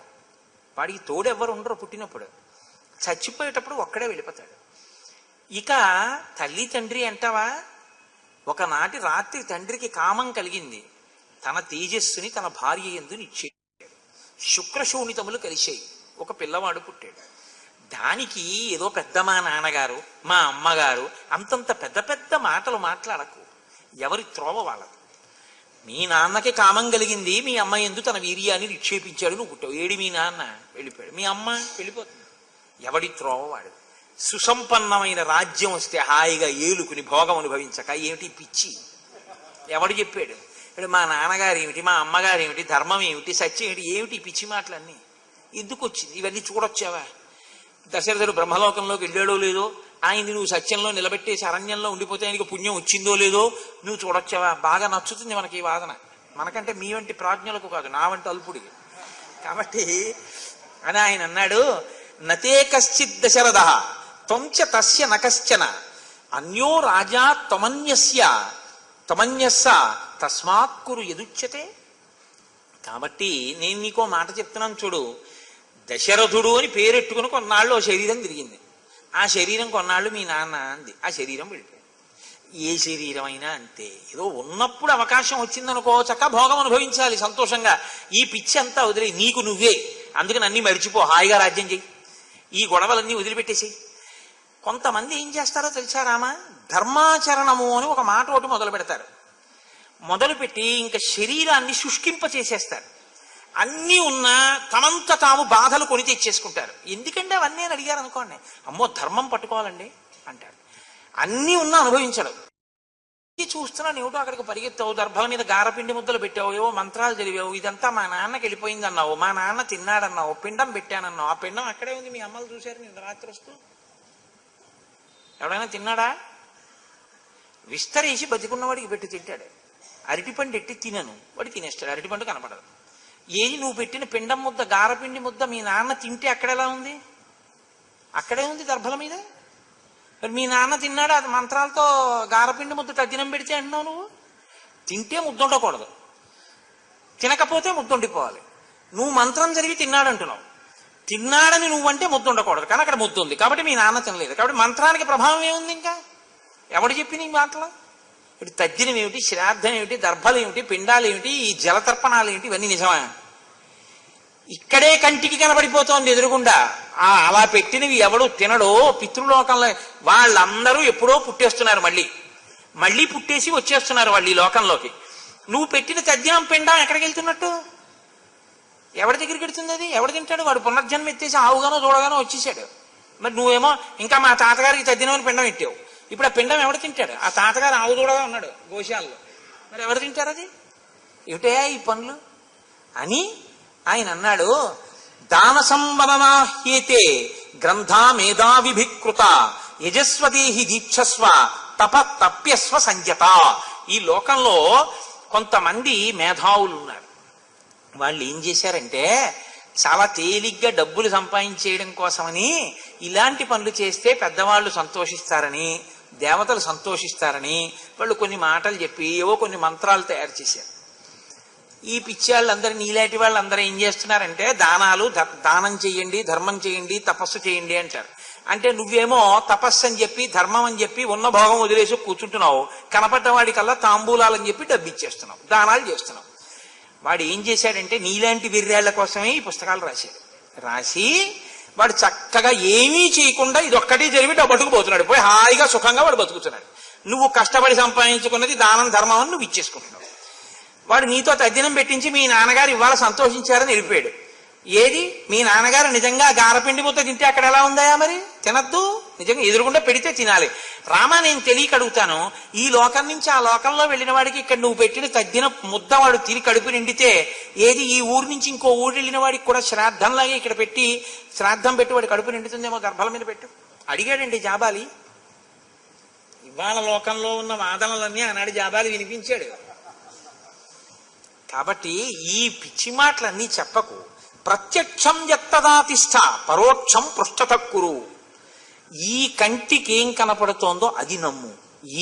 వాడికి తోడెవ్వరు ఉండరు. పుట్టినప్పుడు చచ్చిపోయేటప్పుడు ఒక్కడే వెళ్ళిపోతాడు. ఇక తల్లి తండ్రి అంటావా? ఒకనాటి రాత్రి తండ్రికి కామం కలిగింది. తన తేజస్సుని తన భార్య యందు నిశ్చయించాడు. శుక్రశోణితములు కలిశాయి. ఒక పిల్లవాడు పుట్టాడు. దానికి ఏదో పెద్ద మా నాన్నగారు మా అమ్మగారు అంతంత పెద్ద పెద్ద మాటలు మాట్లాడకు. ఎవరి త్రోవ వాళ్ళకు. మీ నాన్నకి కామం కలిగింది, మీ అమ్మ యందు తన వీర్యాన్ని నిక్షేపించాడు, నువ్వు పుట్టావు. ఏడి మీ నాన్న వెళ్ళిపోయాడు, మీ అమ్మ వెళ్ళిపోతుంది. ఎవడి త్రోవ వాడు. సుసంపన్నమైన రాజ్యం వస్తే హాయిగా ఏలుకుని భోగం అనుభవించక ఏమిటి పిచ్చి? ఎవడు చెప్పాడు? ఇప్పుడు మా నాన్నగారు ఏమిటి, మా అమ్మగారు ఏమిటి, ధర్మం ఏమిటి, సత్యం ఏమిటి, ఏమిటి పిచ్చి మాటలన్నీ ఎందుకు వచ్చింది? ఇవన్నీ చూడొచ్చావా? దశరథుడు బ్రహ్మలోకంలోకి వెళ్ళాడో లేదో, ఆయన్ని నువ్వు సత్యంలో నిలబెట్టేసి అరణ్యంలో ఉండిపోతే ఆయనకి పుణ్యం వచ్చిందో లేదో నువ్వు చూడొచ్చావా? బాగా నచ్చుతుంది మనకి ఈ వాదన. మనకంటే మీ వంటి ప్రాజ్ఞులకు కాదు, నా వంటి అల్పుడికి. కాబట్టి అని ఆయన అన్నాడు, నతే కశ్చిత్ దశరథ త్వంచ తస్య నకశ్చన అన్యో రాజా త్వమన్యస్స తస్మాత్ కురు యదుచ్యతే. కాబట్టి నేను నీకో మాట చెప్తున్నాను చూడు. దశరథుడు అని పేరెట్టుకుని కొన్నాళ్ళు ఓ శరీరం తిరిగింది. ఆ శరీరం కొన్నాళ్ళు మీ నాన్న అంది. ఆ శరీరం వెళ్ళిపోయింది. ఏ శరీరం అయినా అంతే. ఏదో ఉన్నప్పుడు అవకాశం వచ్చిందనుకో చక్క భోగం అనుభవించాలి సంతోషంగా. ఈ పిచ్చి అంతా వదిలే, నీకు నువ్వే. అందుకని అన్నీ మరిచిపో, హాయిగా రాజ్యం చెయ్యి, ఈ గొడవలన్నీ వదిలిపెట్టేసేయి. కొంతమంది ఏం చేస్తారో తెలుసా రామా, ధర్మాచరణము అని ఒక మాట ఒకటి మొదలు పెడతారు. మొదలుపెట్టి ఇంకా శరీరాన్ని శుష్కింప చేసేస్తారు. అన్నీ ఉన్నా తమంత తాము బాధలు కొని తెచ్చేసుకుంటారు. ఎందుకంటే అవన్నీ అని అడిగారు అనుకోండి, అమ్మో ధర్మం పట్టుకోవాలండి అంటారు. అన్నీ ఉన్నా అనుభవించడం. చూస్తున్నాను ఏమిటో అక్కడికి పరిగెత్తావు, దర్భల మీద గారపిండి ముద్దలు పెట్టావు, ఏవో మంత్రాలు చదివావు, ఇదంతా మా నాన్నకి వెళ్ళిపోయింది అన్నావు, మా నాన్న తిన్నాడన్నావు, పిండం పెట్టానన్నావు. ఆ పిండం అక్కడే ఉంది, మీ అమ్మలు చూశారు నిన్న రాత్రి వస్తూ. ఎవడైనా తిన్నాడా? విస్తరేసి బతికున్నవాడికి పెట్టి తింటాడు. అరటిపండు ఎట్టి తినను, వాడు తినేస్తాడు, అరటిపండు కనపడదు. ఏది నువ్వు పెట్టిన పిండం ముద్ద, గారపిండి ముద్ద మీ నాన్న తింటే అక్కడెలా ఉంది? అక్కడే ఉంది దర్భల మీద. మరి మీ నాన్న తిన్నాడు, అది మంత్రాలతో గారపిండి ముద్ద తద్దినం పెడితే అంటున్నావు నువ్వు. తింటే ముద్ద ఉండకూడదు, తినకపోతే ముద్ద ఉండిపోవాలి. నువ్వు మంత్రం జరిగి తిన్నాడు అంటున్నావు, తిన్నాడని నువ్వంటే ముద్ద ఉండకూడదు, కానీ అక్కడ ముద్ద ఉంది కాబట్టి మీ నాన్న తినలేదు. కాబట్టి మంత్రానికి ప్రభావం ఏముంది? ఇంకా ఎవడు చెప్పి నీ మాటలు? ఇటు తద్దినం ఏమిటి, శ్రాద్ధం ఏమిటి, దర్భలు ఏమిటి, పిండాలు ఏమిటి, ఈ జలతర్పణాలు ఏమిటి, ఇవన్నీ నిజమా? ఇక్కడే కంటికి కనబడిపోతోంది ఎదురుగుండా. అలా పెట్టినవి ఎవడు తినడో పితృలోకంలో వాళ్ళందరూ ఎప్పుడో పుట్టేస్తున్నారు, మళ్ళీ పుట్టేసి వచ్చేస్తున్నారు వాళ్ళు ఈ లోకంలోకి. నువ్వు పెట్టిన తద్దినం పిండం ఎక్కడికి వెళ్తున్నట్టు? ఎవరి దగ్గరికి వెళ్తుంది అది? ఎవడు తింటాడు? వాడు పునర్జన్మ ఎత్తేసి ఆవుగానో చూడగానో వచ్చేసాడు. మరి నువ్వేమో ఇంకా మా తాతగారికి తద్దినమని పిండం ఎట్టావు. ఇప్పుడు ఆ పిండం ఎవడు తింటాడు? ఆ తాతగారు ఆవు చూడగా ఉన్నాడు గోశాలలో, మరి ఎవరు తింటారు అది? ఏమిటయా ఈ పనులు అని ఆయన అన్నాడు. దాన సంవదనాహ్యేతే గ్రంథా మేధా విభికృత యజస్వదేహి దీక్షస్వ తప్యస్వ సంజత. ఈ లోకంలో కొంతమంది మేధావులు ఉన్నారు. వాళ్ళు ఏం చేశారంటే చాలా తేలిగ్గా డబ్బులు సంపాదించేయడం కోసమని ఇలాంటి పనులు చేస్తే పెద్దవాళ్ళు సంతోషిస్తారని, దేవతలు సంతోషిస్తారని వాళ్ళు కొన్ని మాటలు చెప్పి ఏవో కొన్ని మంత్రాలు తయారు చేశారు. ఈ పిచ్చాళ్ళందరూ, నీలాంటి వాళ్ళందరూ ఏం చేస్తున్నారంటే దానం చెయ్యండి, ధర్మం చేయండి, తపస్సు చేయండి అంటారు. అంటే నువ్వేమో తపస్సు అని చెప్పి ధర్మం అని చెప్పి ఉన్న భోగం వదిలేసి కూర్చుంటున్నావు. కనపడ్డవాడికల్లా తాంబూలాలని చెప్పి డబ్బు ఇచ్చేస్తున్నావు, దానాలు చేస్తున్నావు. వాడు ఏం చేశాడంటే నీలాంటి విర్రాళ్ల కోసమే ఈ పుస్తకాలు రాసి వాడు చక్కగా ఏమీ చేయకుండా ఇదొక్కటి జరిగి డబ్బట్టుకుపోతున్నాడు. పోయి హాయిగా సుఖంగా వాడు బతుకుతున్నాడు. నువ్వు కష్టపడి సంపాదించుకున్నది దానం ధర్మం అని నువ్వు ఇచ్చేసుకుంటున్నావు. వాడు నీతో తద్దినం పెట్టించి మీ నాన్నగారు ఇవాళ సంతోషించారని వెళ్ళిపోయాడు. ఏది మీ నాన్నగారు నిజంగా గారపిండి ముద్ద తింటే అక్కడ ఎలా ఉందాయా? మరి తినద్దు, నిజంగా ఎదురుగుండా పెడితే తినాలి. రామా నేను తెలియక అడుగుతాను, ఈ లోకం నుంచి ఆ లోకంలో వెళ్ళిన వాడికి ఇక్కడ నువ్వు పెట్టిన తద్దిన ముద్ద వాడు తిరిగి కడుపు నిండితే, ఏది ఈ ఊరు నుంచి ఇంకో ఊరు వెళ్ళిన వాడికి కూడా శ్రాద్ధంలాగే ఇక్కడ పెట్టి శ్రాద్ధం పెట్టి వాడి కడుపు నిండుతుందేమో, దర్భల మీద పెట్టు అడిగాడండి జాబాలి. ఇవాళ లోకంలో ఉన్న వాదనలన్నీ ఆనాడు జాబాలి వినిపించాడు. కాబట్టి ఈ పిచ్చి మాటలన్నీ చెప్పకు. ప్రత్యక్షం ఎత్తదాతిష్ట పరోక్షం పృష్ఠతక్కురు. ఈ కంటికి ఏం కనపడుతోందో అది నమ్ము.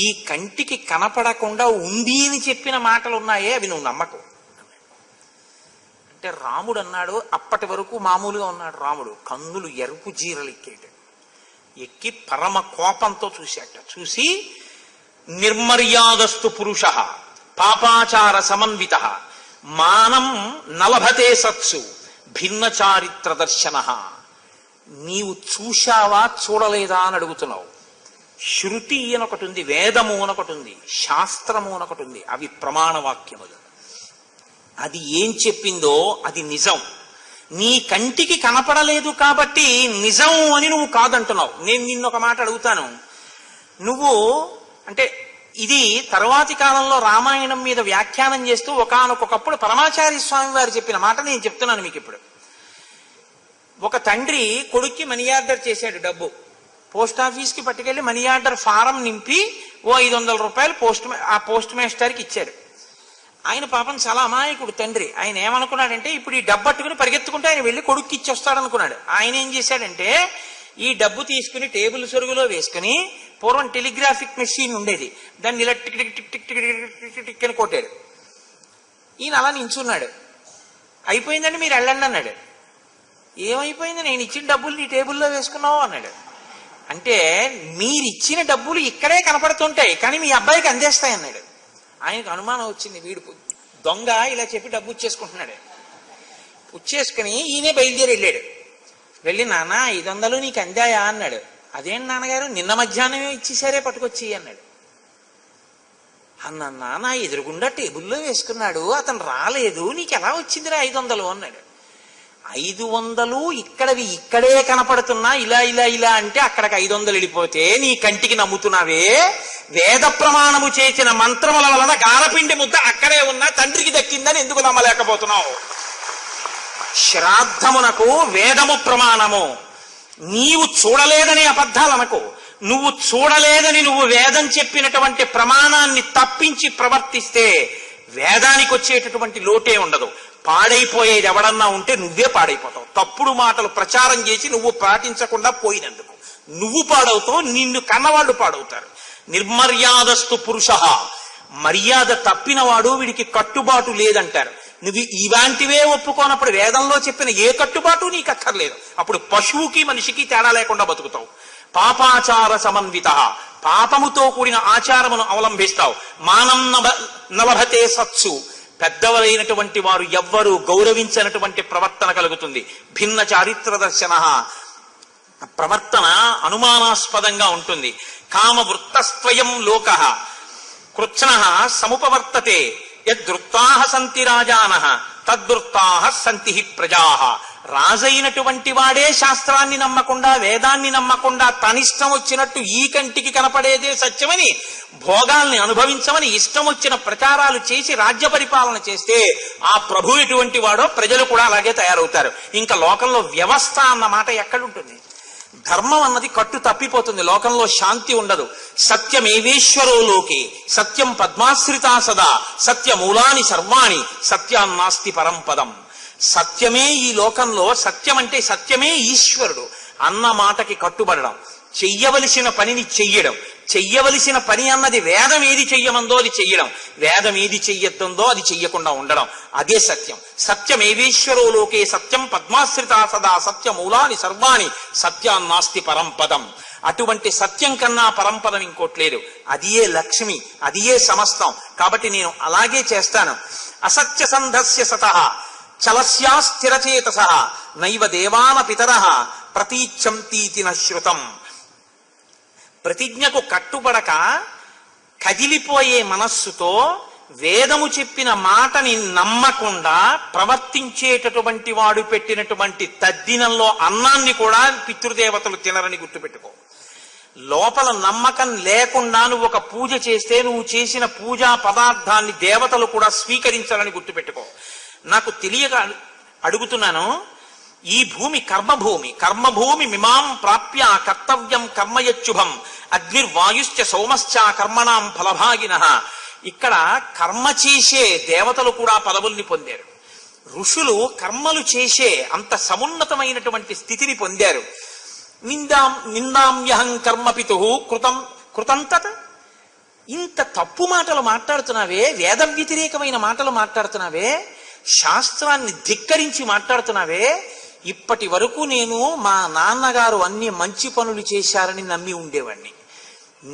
ఈ కంటికి కనపడకుండా ఉంది అని చెప్పిన మాటలు ఉన్నాయే అవి నువ్వు నమ్మకు అంటే రాముడు అన్నాడు. అప్పటి వరకు మామూలుగా ఉన్నాడు రాముడు. కన్నులు ఎరుపు జీరలు ఎక్కి పరమ కోపంతో చూశాట. చూసి నిర్మర్యాదస్తు పురుష పాపాచార సమన్విత మానం నలభతే సత్సు భిన్న చారిత్ర దర్శన. నీవు చూశావా చూడలేదా అని అడుగుతున్నావు. శృతి అని ఒకటి ఉంది, వేదము అని ఒకటి ఉంది, శాస్త్రము అని ఒకటి ఉంది. అవి ప్రమాణ వాక్యములు. అది ఏం చెప్పిందో అది నిజం. నీ కంటికి కనపడలేదు కాబట్టి నిజం అని నువ్వు కాదంటున్నావు. నేను నిన్నొక మాట అడుగుతాను. నువ్వు అంటే ఇది తరువాతి కాలంలో రామాయణం మీద వ్యాఖ్యానం చేస్తూ ఒకానొకప్పుడు పరమాచార్య స్వామి వారు చెప్పిన మాట నేను చెప్తున్నాను మీకు ఇప్పుడు. ఒక తండ్రి కొడుక్కి మనీ ఆర్డర్ చేశాడు డబ్బు. పోస్ట్ ఆఫీస్కి పట్టుకెళ్ళి మనీ ఆర్డర్ ఫారం నింపి ఓ 500 రూపాయలు పోస్ట్ మాస్టర్కి ఇచ్చాడు. ఆయన పాపం చాలా అమాయకుడు తండ్రి. ఆయన ఏమనుకున్నాడంటే ఇప్పుడు ఈ డబ్బు పట్టుకుని పరిగెత్తుకుంటే ఆయన వెళ్ళి కొడుక్కి ఇచ్చేస్తాడు అనుకున్నాడు. ఆయన ఏం చేశాడంటే ఈ డబ్బు తీసుకుని టేబుల్ సొరుగులో వేసుకుని, పూర్వం టెలిగ్రాఫిక్ మెషిన్ ఉండేది, దాన్ని ఇలా tick tick tick tick tick tick tick tick అని కొట్టాడు. ఈయన అలా నించున్నాడు. అయిపోయిందండి మీరు వెళ్ళండి అన్నాడు. ఏమైపోయింది? నేను ఇచ్చిన డబ్బులు నీ టేబుల్లో వేసుకున్నావు అన్నాడు. అంటే మీరిచ్చిన డబ్బులు ఇక్కడే కనపడుతుంటాయి కానీ మీ అబ్బాయికి అందేస్తాయి అన్నాడు. ఆయనకు అనుమానం వచ్చింది, వీడు దొంగ ఇలా చెప్పి డబ్బు ఇచ్చేసుకుంటున్నాడు. ఇచ్చేసుకుని ఈయనే బయలుదేరి వెళ్ళాడు. వెళ్ళి, నాన్న 500 నీకు అందాయా అన్నాడు. అదేంటి నాన్నగారు, నిన్న మధ్యాహ్నమే ఇచ్చేసారే పట్టుకొచ్చి అన్నాడు. అన్న, నాన్న ఎదురుగుండా టేబుల్లో వేసుకున్నాడు, అతను రాలేదు, నీకు ఎలా వచ్చిందిరా 500 అన్నాడు. 500 ఇక్కడవి ఇక్కడే కనపడుతున్నా ఇలా ఇలా ఇలా అంటే అక్కడికి 500 వెళ్ళిపోతే నీ కంటికి నమ్ముతున్నావే, వేద ప్రమాణము చేసిన మంత్రముల వలన గారపిండి ముద్ద అక్కడే ఉన్నా తండ్రికి దక్కిందని ఎందుకు నమ్మలేకపోతున్నావు? శ్రాద్ధమునకు వేదము ప్రమాణము. నీవు చూడలేదని అబద్ధాలనకు. నువ్వు చూడలేదని నువ్వు వేదం చెప్పినటువంటి ప్రమాణాన్ని తప్పించి ప్రవర్తిస్తే వేదానికి వచ్చేటటువంటి లోటే ఉండదు. పాడైపోయేది ఎవడన్నా ఉంటే నువ్వే పాడైపోతావు. తప్పుడు మాటలు ప్రచారం చేసి నువ్వు పాటించకుండా పోయినందుకు నువ్వు పాడవుతావు, నిన్ను కన్నవాళ్ళు పాడవుతారు. నిర్మర్యాదస్తు పురుష, మర్యాద తప్పినవాడు వీడికి కట్టుబాటు లేదంటారు. నువ్వు ఇలాంటివే ఒప్పుకోనప్పుడు వేదంలో చెప్పిన ఏ కట్టుబాటు నీకు అక్కర్లేదు. అప్పుడు పశువుకి మనిషికి తేడా లేకుండా బతుకుతావు. పాపాచార సమన్విత, పాపముతో కూడిన ఆచారమును అవలంబిస్తావు. మానం నలభతే సత్సు, పెద్దవరైనటువంటి వారు ఎవ్వరూ గౌరవించినటువంటి ప్రవర్తన కలుగుతుంది. భిన్న చారిత్ర దర్శన, ప్రవర్తన అనుమానాస్పదంగా ఉంటుంది. కామవృత్తస్వయం లోక కృత్స్న సముపవర్తతే, యదృత్తాః సంతి రాజానః తద్వృత్తాః సంతి ప్రజా. రాజైనటువంటి వాడే శాస్త్రాన్ని నమ్మకుండా వేదాన్ని నమ్మకుండా తనిష్టం వచ్చినట్టు ఈ కంటికి కనపడేదే సత్యమని, భోగాల్ని అనుభవించమని ఇష్టం వచ్చిన ప్రచారాలు చేసి రాజ్య పరిపాలన చేస్తే ఆ ప్రభు ఎటువంటి వాడో ప్రజలు కూడా అలాగే తయారవుతారు. ఇంకా లోకంలో వ్యవస్థ అన్న మాట ఎక్కడుంటుంది? ధర్మం అన్నది కట్టు తప్పిపోతుంది. లోకంలో శాంతి ఉండదు. సత్యమేవేశ్వరో లోకే, సత్యం పద్మాశ్రితా సదా, సత్యమూలాని సర్వాణి, సత్యాన్నాస్తి పరంపదం. సత్యమే ఈ లోకంలో, సత్యం అంటే సత్యమే ఈశ్వరుడు అన్న మాటకి కట్టుబడడం, చెయ్యవలసిన పనిని చెయ్యడం. చెయ్యవలసిన పని అన్నది వేదం ఏది చెయ్యమందో అది చెయ్యడం, వేదం ఏది చెయ్యొద్దో అది చెయ్యకుండా ఉండడం. అదే సత్యం. సత్యమేవేశ్వరో లోకే, సత్యం పద్మాశ్రితా సదా, సత్యమూలాని సర్వాణి, సత్యాన్నాస్తి పరంపదం. అటువంటి సత్యం కన్నా పరంపదం ఇంకోట్లేదు. అదియే లక్ష్మి, అదియే సమస్తం. కాబట్టి నేను అలాగే చేస్తాను. అసత్య సంధస్య సతః చలస్యా స్థిరచేతస, నైవ దేవాన పితరః ప్రతీచ్ఛంతీతి నశ్రుతం. ప్రతిజ్ఞకు కట్టుబడక కదిలిపోయే మనస్సుతో వేదము చెప్పిన మాటని నమ్మకుండా ప్రవర్తించేటటువంటి వాడు పెట్టినటువంటి తద్దినంలో అన్నాన్ని కూడా పితృదేవతలు తినరని గుర్తుపెట్టుకో. లోపల నమ్మకం లేకుండా నువ్వు ఒక పూజ చేస్తే నువ్వు చేసిన పూజా పదార్థాన్ని దేవతలు కూడా స్వీకరించాలని గుర్తుపెట్టుకో. నాకు తెలియక అడుగుతున్నాను, ఈ భూమి కర్మభూమి, కర్మభూమి మిమాం ప్రాప్య కర్తవ్యం కర్మయచ్చుభం, అగ్నిర్వాయుశ్చ సోమశ్చ కర్మణాం ఫలభాగినః. ఇక్కడ కర్మ చేసే దేవతలు కూడా పదవుల్ని పొందారు. ఋషులు కర్మలు చేసే అంత సమున్నతమైనటువంటి స్థితిని పొందారు. నిందామ్యహం కర్మపితు కృతం తత్. ఇంత తప్పు మాటలు మాట్లాడుతున్నావే, వేద వ్యతిరేకమైన మాటలు మాట్లాడుతున్నావే, శాస్త్రాన్ని ధిక్కరించి మాట్లాడుతున్నావే. ఇప్పటి వరకు నేను మా నాన్నగారు అన్ని మంచి పనులు చేశారని నమ్మి ఉండేవాణ్ణి.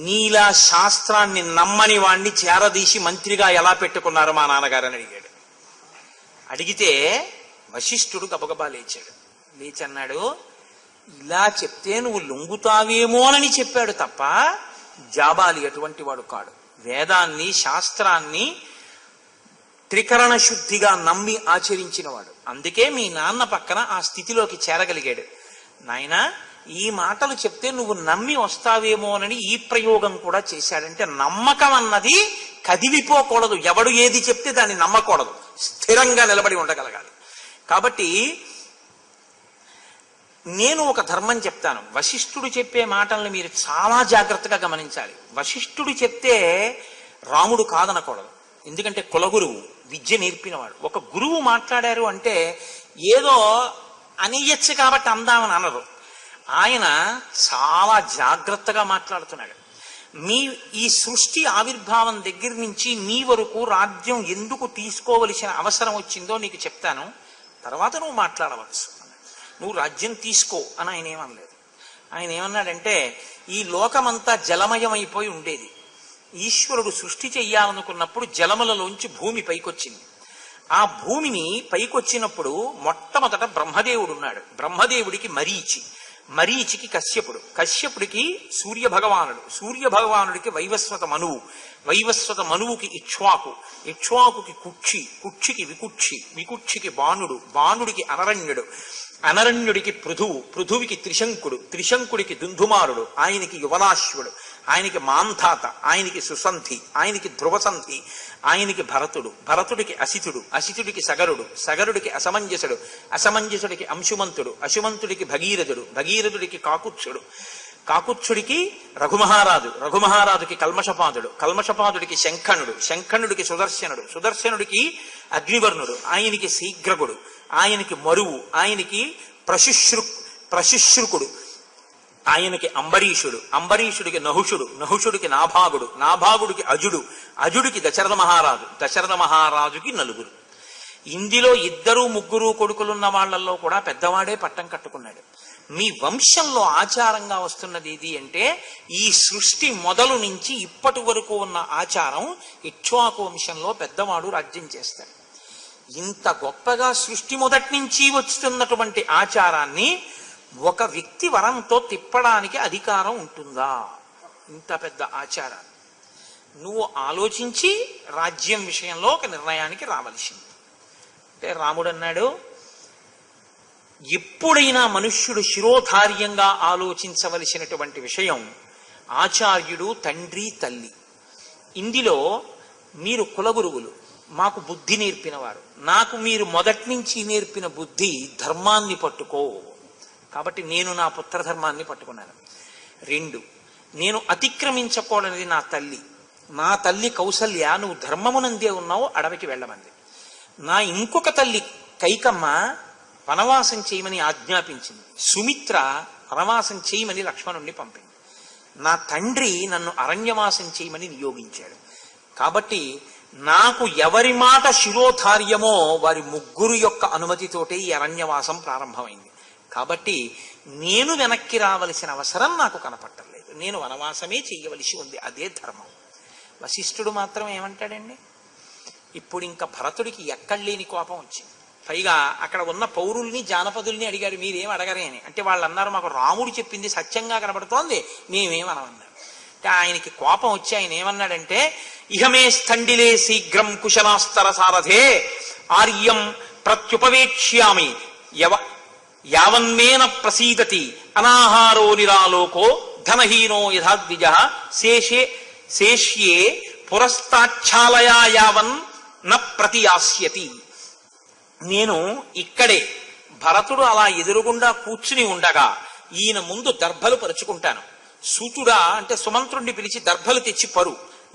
నీలా శాస్త్రాన్ని నమ్మని వాణ్ణి చేరదీసి మంత్రిగా ఎలా పెట్టుకున్నారు మా నాన్నగారు అని అడిగాడు. అడిగితే వశిష్ఠుడు గబగబా లేచాడు. లేచన్నాడు, ఇలా చెప్తే నువ్వు లొంగుతావేమోనని చెప్పాడు తప్ప జాబాలి అటువంటి వాడు కాడు. వేదాన్ని శాస్త్రాన్ని త్రికరణ శుద్ధిగా నమ్మి ఆచరించినవాడు. అందుకే మీ నాన్న పక్కన ఆ స్థితిలోకి చేరగలిగాడు. నాయనా, ఈ మాటలు చెప్తే నువ్వు నమ్మి వస్తావేమోనని ఈ ప్రయోగం కూడా చేశాడంటే నమ్మకం అన్నది కదిలిపోకూడదు. ఎవడు ఏది చెప్తే దాన్ని నమ్మకూడదు, స్థిరంగా నిలబడి ఉండగలగాలి. కాబట్టి నేను ఒక ధర్మం చెప్తాను. వశిష్ఠుడు చెప్పే మాటల్ని మీరు చాలా జాగ్రత్తగా గమనించాలి. వశిష్ఠుడు చెప్తే రాముడు కాదనకూడదు. ఎందుకంటే కులగురువు, విద్య నేర్పినవాడు. ఒక గురువు మాట్లాడారు అంటే ఏదో అనేయచ్చు కాబట్టి అందామని అనరు. ఆయన చాలా జాగ్రత్తగా మాట్లాడుతున్నాడు. ఈ సృష్టి ఆవిర్భావం దగ్గర నుంచి మీ వరకు రాజ్యం ఎందుకు తీసుకోవలసిన అవసరం వచ్చిందో నీకు చెప్తాను, తర్వాత నువ్వు మాట్లాడవచ్చు. నువ్వు రాజ్యం తీసుకో అని ఆయన ఏమనలేదు. ఆయన ఏమన్నాడంటే, ఈ లోకమంతా జలమయమైపోయి ఉండేది. ఈశ్వరుడు సృష్టి చెయ్యాలనుకున్నప్పుడు జలములలోంచి భూమి పైకొచ్చింది. ఆ భూమిని పైకొచ్చినప్పుడు మొట్టమొదట బ్రహ్మదేవుడు ఉన్నాడు. బ్రహ్మదేవుడికి మరీచికి కశ్యపుడు, కశ్యపుడికి సూర్యభగవానుడికి వైవస్వత మనువుకి ఇక్ష్వాకుకి కుక్షికి వికుక్షికి బాణుడికి అనరణ్యుడికి పృథువికి త్రిశంకుడికి దుందుమారుడు, ఆయనకి యువనాశ్వుడు, ఆయనకి మాంధాత, ఆయనకి సుసంధి, ఆయనకి ధ్రువసంధి, ఆయనకి భరతుడికి అసితుడికి సగరుడికి అసమంజసుడికి అంశుమంతుడికి భగీరథుడికి కాకుత్సుడికి రఘుమహారాజుకి కల్మషపాదుడికి శంఖనుడికి సుదర్శనుడికి అగ్నివర్ణుడు, ఆయనకి శీఘ్రగుడు, ఆయనకి మరువు, ఆయనకి ప్రశుశ్రుకుడు, ఆయనకి అంబరీషుడికి నహుషుడికి నాభాగుడికి అజుడికి దశరథ మహారాజుకి నలుగురు. ఇందులో 2-3 కొడుకులున్న వాళ్లలో కూడా పెద్దవాడే పట్టం కట్టుకున్నాడు. మీ వంశంలో ఆచారంగా వస్తున్నది ఏది అంటే, ఈ సృష్టి మొదలు నుంచి ఇప్పటి వరకు ఉన్న ఆచారం, ఇక్ష్వాకు వంశంలో పెద్దవాడు రాజ్యం చేస్తాడు. ఇంత గొప్పగా సృష్టి మొదటి నుంచి వస్తున్నటువంటి ఆచారాన్ని ఒక వ్యక్తి వరంతో తిప్పడానికి అధికారం ఉంటుందా? ఇంత పెద్ద ఆచారాన్ని నువ్వు ఆలోచించి రాజ్యం విషయంలో ఒక నిర్ణయానికి రావలసింది. అంటే రాముడు అన్నాడు, ఎప్పుడైనా మనుష్యుడు శిరోధార్యంగా ఆలోచించవలసినటువంటి విషయం ఆచార్యుడు, తండ్రి, తల్లి. ఇందులో మీరు కులగురువులు, మాకు బుద్ధి నేర్పినవారు. నాకు మీరు మొదటి నుంచి నేర్పిన బుద్ధి ధర్మాన్ని పట్టుకో. కాబట్టి నేను నా పుత్రధర్మాన్ని పట్టుకున్నాను. 2, నేను అతిక్రమించకూడనిది నా తల్లి కౌసల్య, నువ్వు ధర్మమునందే ఉన్నావు, అడవికి వెళ్ళమంది. నా ఇంకొక తల్లి కైకమ్మ వనవాసం చేయమని ఆజ్ఞాపించింది. సుమిత్ర వనవాసం చేయమని లక్ష్మణుణ్ణి పంపింది. నా తండ్రి నన్ను అరణ్యవాసం చేయమని నియోగించాడు. కాబట్టి నాకు ఎవరి మాట శిరోధార్యమో వారి ముగ్గురు యొక్క అనుమతితోటే ఈ అరణ్యవాసం ప్రారంభమైంది. కాబట్టి నేను వెనక్కి రావలసిన అవసరం నాకు కనపట్టలేదు. నేను వనవాసమే చెయ్యవలసి ఉంది, అదే ధర్మం. వశిష్ఠుడు మాత్రం ఏమంటాడండి, ఇప్పుడు ఇంకా భరతుడికి ఎక్కడలేని కోపం వచ్చింది. పైగా అక్కడ ఉన్న పౌరుల్ని, జానపదుల్ని అడిగారు, మీరేం అడగరే అని. అంటే వాళ్ళు అన్నారు, మాకు రాముడు చెప్పింది సత్యంగా కనబడుతోంది, మేమేమనమన్నారు. అంటే ఆయనకి కోపం వచ్చి ఆయన ఏమన్నాడంటే, ఇహమే స్థండిలే శీఘ్రం కుశలాస్తర సారథే ఆర్యం ప్రత్యుపవేక్ష్యామి యావన్మేన ప్రసీదతి అనాహారో నిరాలోకో ధనహీనో యథాద్విజ శేష్యే పురస్తాచ్ఛాలయా యావన్ న ప్రతియాస్యతి. నేను ఇక్కడే భరతుడు అలా ఎదురుగుండా కూర్చుని ఉండగా ఈయన ముందు దర్భలు పరుచుకుంటాను. సూతుడా అంటే సుమంత్రుణ్ణి పిలిచి దర్భలు తెచ్చి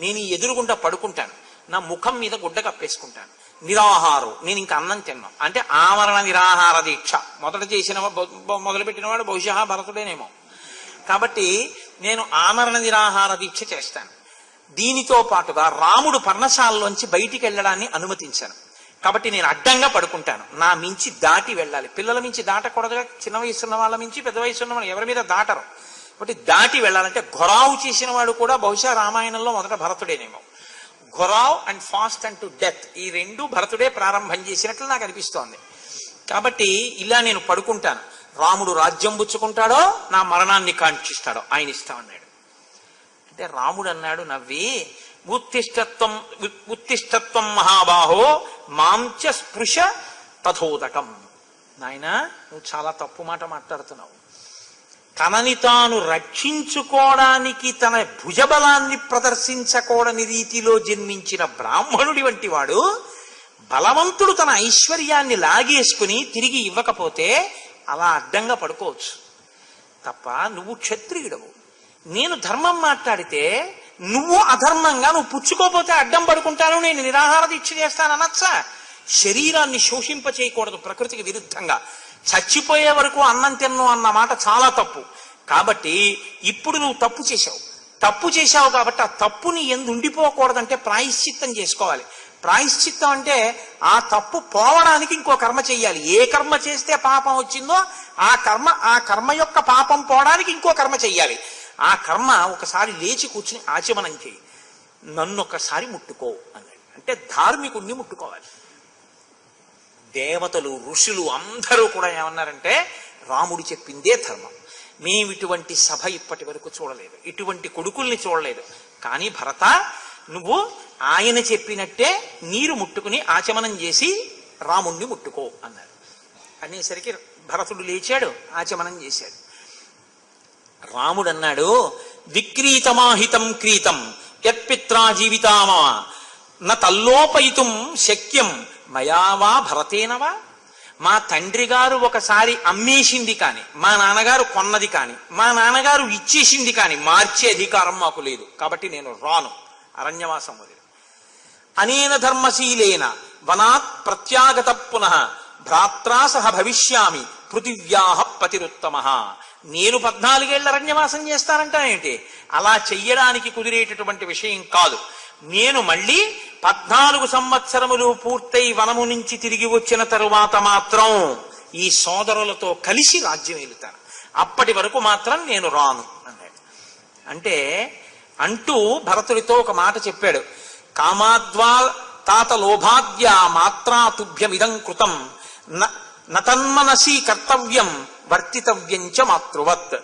నేను ఈ ఎదురుగుండా పడుకుంటాను. నా ముఖం మీద గుడ్డ కప్పేసుకుంటాను. నిరాహారం, నేను ఇంకా అన్నం తిన్నాను. అంటే ఆమరణ నిరాహార దీక్ష మొదలుపెట్టినవాడు బహుశా భరతుడేనేమో. కాబట్టి నేను ఆమరణ నిరాహార దీక్ష చేస్తాను. దీనితో పాటుగా రాముడు పర్ణశాలలోంచి బయటికి వెళ్ళడాన్ని అనుమతించాను. కాబట్టి నేను అడ్డంగా పడుకుంటాను. నా మించి దాటి వెళ్ళాలి. పిల్లల మించి దాటకూడదుగా, చిన్న వయసున్న వాళ్ళ మించి పెద్ద వయసున్న వాళ్ళు ఎవరి మీద దాటరు. కాబట్టి దాటి వెళ్ళాలంటే ఘొరావు చేసిన వాడు కూడా బహుశా రామాయణంలో మొదట భరతుడేనేమో. Gherao and fast and to death, ఈ 2 భరతుడే ప్రారంభం చేసినట్లు నాకు అనిపిస్తోంది. కాబట్టి ఇలా నేను పడుకుంటాను. రాముడు రాజ్యం పుచ్చుకుంటాడో నా మరణాన్ని కాంక్షిస్తాడో ఆయన ఇష్టం అన్నాడు. అంటే రాముడు అన్నాడు నవ్వి, ఉత్తిష్టత్వం మహాబాహో మాంచ స్పృశ తథోదకం. నాయనా, నువ్వు చాలా తప్పు మాట మాట్లాడుతున్నావు. తనని తాను రక్షించుకోవడానికి తన భుజబలాన్ని ప్రదర్శించకూడని రీతిలో జన్మించిన బ్రాహ్మణుడి వంటి వాడు బలవంతుడు తన ఐశ్వర్యాన్ని లాగేసుకుని తిరిగి ఇవ్వకపోతే అలా అడ్డంగా పడుకోవచ్చు తప్ప, నువ్వు క్షత్రియుడవు. నేను ధర్మం మాట్లాడితే నువ్వు అధర్మంగా నువ్వు పుచ్చుకోపోతే అడ్డం పడుకుంటాను, నేను నిరాహార దీక్ష చేస్తాను అనొచ్చా? శరీరాన్ని శోషింప చేయకూడదు ప్రకృతికి విరుద్ధంగా. చచ్చిపోయే వరకు అన్నం తిన్ను అన్న మాట చాలా తప్పు. కాబట్టి ఇప్పుడు నువ్వు తప్పు చేశావు కాబట్టి ఆ తప్పుని ఎందు ఉండిపోకూడదంటే ప్రాయశ్చిత్తం చేసుకోవాలి. ప్రాయశ్చిత్తం అంటే ఆ తప్పు పోవడానికి ఇంకో కర్మ చెయ్యాలి. ఏ కర్మ చేస్తే పాపం వచ్చిందో ఆ కర్మ యొక్క పాపం పోవడానికి ఇంకో కర్మ చెయ్యాలి. ఆ కర్మ ఒకసారి లేచి కూర్చుని ఆచమనం చేయి, నన్ను ఒకసారి ముట్టుకో అన్నాడు. అంటే ధార్మికుణ్ణి ముట్టుకోవాలి. దేవతలు ఋషులు అందరూ కూడా ఏమన్నారంటే రాముడు చెప్పిందే ధర్మం. మేము ఇటువంటి సభ ఇప్పటి వరకు చూడలేదు, ఇటువంటి కొడుకుల్ని చూడలేదు. కానీ భరత, నువ్వు ఆయన చెప్పినట్టే నీరు ముట్టుకుని ఆచమనం చేసి రాముణ్ణి ముట్టుకో అన్నారు. అనేసరికి భరతుడు లేచాడు, ఆచమనం చేశాడు. రాముడు అన్నాడు, విక్రీతమాహితం క్రీతం యత్పిత్రా జీవితామా న తల్లోపయితుం శక్యం మయావా భరతేనవా. మా తండ్రి గారు ఒకసారి అమ్మేసింది కానీ, మా నాన్నగారు కొన్నది కానీ, మా నాన్నగారు ఇచ్చేసింది కానీ మార్చే అధికారం మాకు లేదు. కాబట్టి నేను రాను, అరణ్యవాసం వదిలి. అనేన ధర్మశీలేన వనాత్ ప్రత్యాగత పునః భ్రాత్రా సహ భవిష్యామి పృథివ్యాః పతిరుత్తమ. నేను 14 ఏళ్ల అరణ్యవాసం చేస్తానంటానేంటి? అలా చెయ్యడానికి కుదిరేటటువంటి విషయం కాదు. నేను మళ్ళీ 14 సంవత్సరములు పూర్తయి వనము నుంచి తిరిగి వచ్చిన తరువాత మాత్రం ఈ సోదరులతో కలిసి రాజ్యం వెళుతాను. అప్పటి వరకు మాత్రం నేను రాను అన్నాడు. అంటే అంటూ భరతుడితో ఒక మాట చెప్పాడు. కామాద్వా తాత లోభాద్య మాత్రా తుభ్యమిదం కృతం నతన్మనసి కర్తవ్యం వర్తితవ్యం చ మాతృవత్.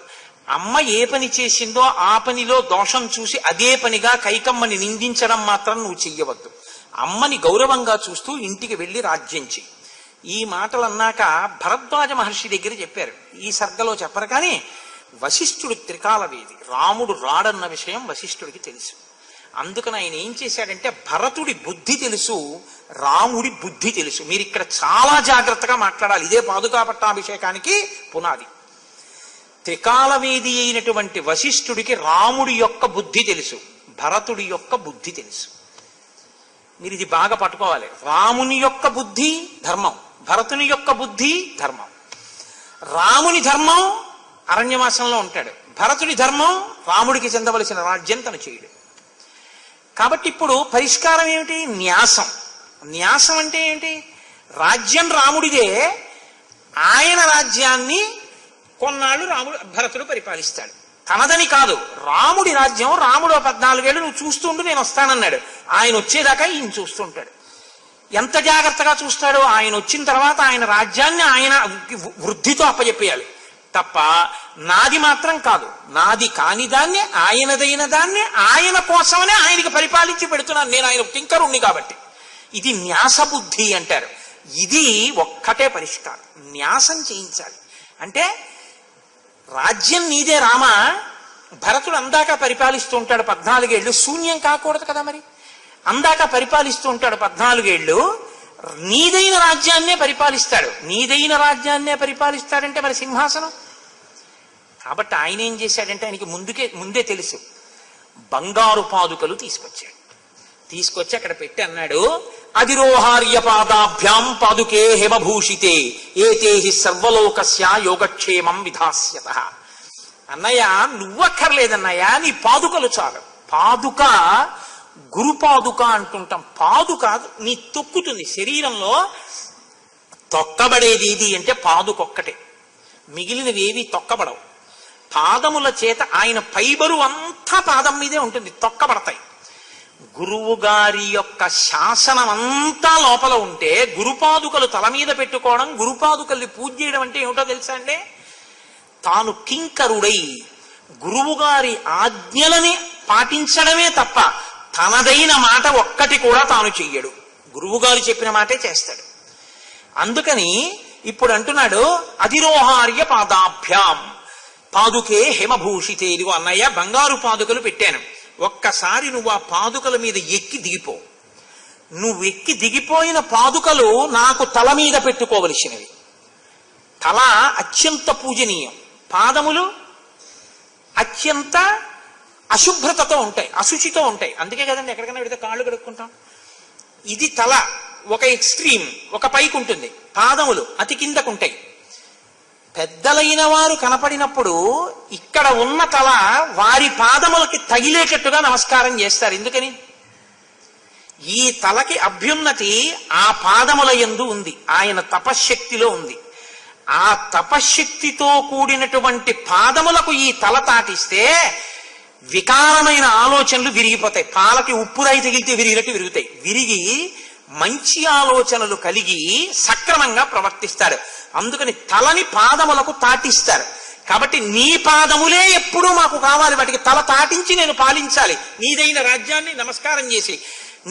అమ్మ ఏ పని చేసిందో ఆ పనిలో దోషం చూసి అదే పనిగా కైకమ్మని నిందించడం మాత్రం నువ్వు చెయ్యవద్దు. అమ్మని గౌరవంగా చూస్తూ ఇంటికి వెళ్ళి రాజ్యం చెయ్యి. ఈ మాటలు అన్నాక భరద్వాజ మహర్షి దగ్గర చెప్పారు. ఈ సర్గలో చెప్పరు కానీ వశిష్ఠుడు త్రికాలవేది, రాముడు రాడన్న విషయం వశిష్ఠుడికి తెలుసు. అందుకని ఆయన ఏం చేశాడంటే భరతుడి బుద్ధి తెలుసు, రాముడి బుద్ధి తెలుసు. మీరు ఇక్కడ చాలా జాగ్రత్తగా మాట్లాడాలి. ఇదే పాదుకా పట్టాభిషేకానికి పునాది. త్రికాలవేది అయినటువంటి వశిష్ఠుడికి రాముడి యొక్క బుద్ధి తెలుసు, భరతుడి యొక్క బుద్ధి తెలుసు. మీరు ఇది బాగా పట్టుకోవాలి. రాముని యొక్క బుద్ధి ధర్మం, భరతుని యొక్క బుద్ధి ధర్మం. రాముని ధర్మం అరణ్యవాసంలో ఉంటాడు, భరతుడి ధర్మం రాముడికి చెందవలసిన రాజ్యం తను చేయడు. కాబట్టి ఇప్పుడు పరిష్కారం ఏమిటి? న్యాసం. న్యాసం అంటే ఏంటి? రాజ్యం రాముడిదే, ఆయన రాజ్యాన్ని కొన్నాళ్ళు భరతుడు పరిపాలిస్తాడు. తనదని కాదు, రాముడి రాజ్యం. రాముడు 14 ఏళ్ళు నువ్వు చూస్తుండు, నేను వస్తానన్నాడు. ఆయన వచ్చేదాకా ఈయన చూస్తుంటాడు. ఎంత జాగ్రత్తగా చూస్తాడో, ఆయన వచ్చిన తర్వాత ఆయన రాజ్యాన్ని ఆయన వృద్ధితో అప్పచెప్పేయాలి తప్ప నాది మాత్రం కాదు. నాది కాని దాన్ని, ఆయనదైన దాన్ని ఆయన కోసమనే ఆయనకి పరిపాలించి పెడుతున్నాను. నేను ఆయన కింకరుణ్ణి కాబట్టి. ఇది న్యాస బుద్ధి అంటారు. ఇది ఒక్కటే పరిష్కారం. న్యాసం చేయించాలి. అంటే రాజ్యం నీదే రామ, భరతుడు అందాక పరిపాలిస్తూ ఉంటాడు 14 ఏళ్ళు, శూన్యం కాకూడదు కదా. మరి అందాక పరిపాలిస్తూ ఉంటాడు 14 ఏళ్ళు, నీదైన రాజ్యాన్నే పరిపాలిస్తాడు. నీదైన రాజ్యాన్నే పరిపాలిస్తాడంటే మరి సింహాసనం. కాబట్టి ఆయన ఏం చేశాడంటే ఆయనకి ముందే తెలుసు. బంగారు పాదుకలు తీసుకొచ్చి అక్కడ పెట్టి అన్నాడు, అధిరోహార్య పాదాభ్యాం పాదుకే హేమభూషితే ఏతే సర్వలోకస్య యోగక్షేమం విధాస్యత. అన్నయ్య నువ్వక్కర్లేదన్నయ్య, నీ పాదుకలు చాలు. పాదుక గురుపాదుక అంటుంటాం. పాదుక నీ తొక్కుతుంది. శరీరంలో తొక్కబడేది ఏది అంటే పాదుకొక్కటే, మిగిలినవి ఏవి తొక్కబడవు. పాదముల చేత ఆయన పైబరు అంతా పాదం మీదే ఉంటుంది, తొక్కబడతాయి. గురువు గారి యొక్క శాసనం అంతా లోపల ఉంటే గురుపాదుకలు తల మీద పెట్టుకోవడం, గురుపాదుకల్ని పూజ చేయడం అంటే ఏమిటో తెలుసా అండి? తాను కింకరుడై గురువు గారి ఆజ్ఞలని పాటించడమే తప్ప తనదైన మాట ఒక్కటి కూడా తాను చెయ్యడు. గురువు గారు చెప్పిన మాటే చేస్తాడు. అందుకని ఇప్పుడు అంటున్నాడు, అధిరోహార్య పాదాభ్యాం పాదుకే హేమభూషితే. ఇదిగో అన్నయ్య, బంగారు పాదుకలు పెట్టాను, ఒక్కసారి నువ్వు ఆ పాదుకల మీద ఎక్కి దిగిపో. నువ్వు ఎక్కి దిగిపోయిన పాదుకలు నాకు తల మీద పెట్టుకోవలసినవి. తల అత్యంత పూజనీయం, పాదములు అత్యంత అశుభ్రతతో ఉంటాయి, అశుచితో ఉంటాయి. అందుకే కదండి ఎక్కడికైనా పెడితే కాళ్ళు కడుక్కుంటాం. ఇది తల ఒక ఎక్స్ట్రీమ్, ఒక పైకి ఉంటుంది, పాదములు అతి కిందకు ఉంటాయి. పెద్దలైన వారు కనపడినప్పుడు ఇక్కడ ఉన్న తల వారి పాదములకి తగిలేటట్టుగా నమస్కారం చేస్తారు. ఎందుకని? ఈ తలకి అభ్యున్నతి ఆ పాదముల యందు ఉంది, ఆయన తపశ్శక్తిలో ఉంది. ఆ తపశ్శక్తితో కూడినటువంటి పాదములకు ఈ తల తాటిస్తే వికారమైన ఆలోచనలు విరిగిపోతాయి. పాలకి ఉప్పురాయి తగిలితే విరిగినట్టు విరుగుతాయి. విరిగి మంచి ఆలోచనలు కలిగి సక్రమంగా ప్రవర్తిస్తాడు. అందుకని తలని పాదములకు తాటిస్తారు. కాబట్టి నీ పాదములే ఎప్పుడూ మాకు కావాలి, వాటికి తల తాటించి నేను పాలించాలి నీదైన రాజ్యాన్ని నమస్కారం చేసి.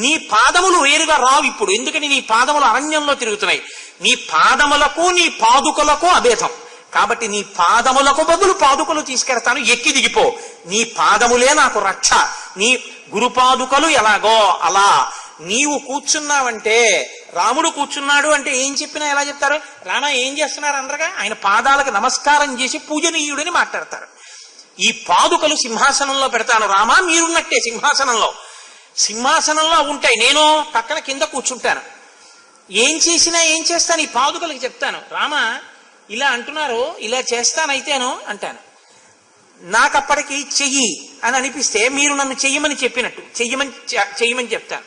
నీ పాదములు వేరుగా రావు ఇప్పుడు, ఎందుకని నీ పాదములు అరణ్యంలో తిరుగుతున్నాయి. నీ పాదములకు నీ పాదుకలకు అభేదం. కాబట్టి నీ పాదములకు బదులు పాదుకలు తీసుకెడతాను, ఎక్కి దిగిపో. నీ పాదములే నాకు రక్ష. నీ గురుపాదుకలు ఎలాగో అలా నీవు కూర్చున్నావంటే, రాముడు కూర్చున్నాడు అంటే ఏం చెప్పినా ఎలా చెప్తారు? రామ ఏం చేస్తున్నారు అనగా ఆయన పాదాలకు నమస్కారం చేసి పూజనీయుడని మాట్లాడతారు. ఈ పాదుకలు సింహాసనంలో పెడతాను, రామా మీరున్నట్టే సింహాసనంలో ఉంటాయి, నేను పక్కన కింద కూర్చుంటాను. ఏం చేసినా ఏం చేస్తాను ఈ పాదుకలకి చెప్తాను. రామ ఇలా అంటున్నారు, ఇలా చేస్తానైతేను అంటాను. నాకప్పటికి చెయ్యి అని అనిపిస్తే మీరు నన్ను చెయ్యమని చెప్పినట్టు చెయ్యమని చెప్తాను.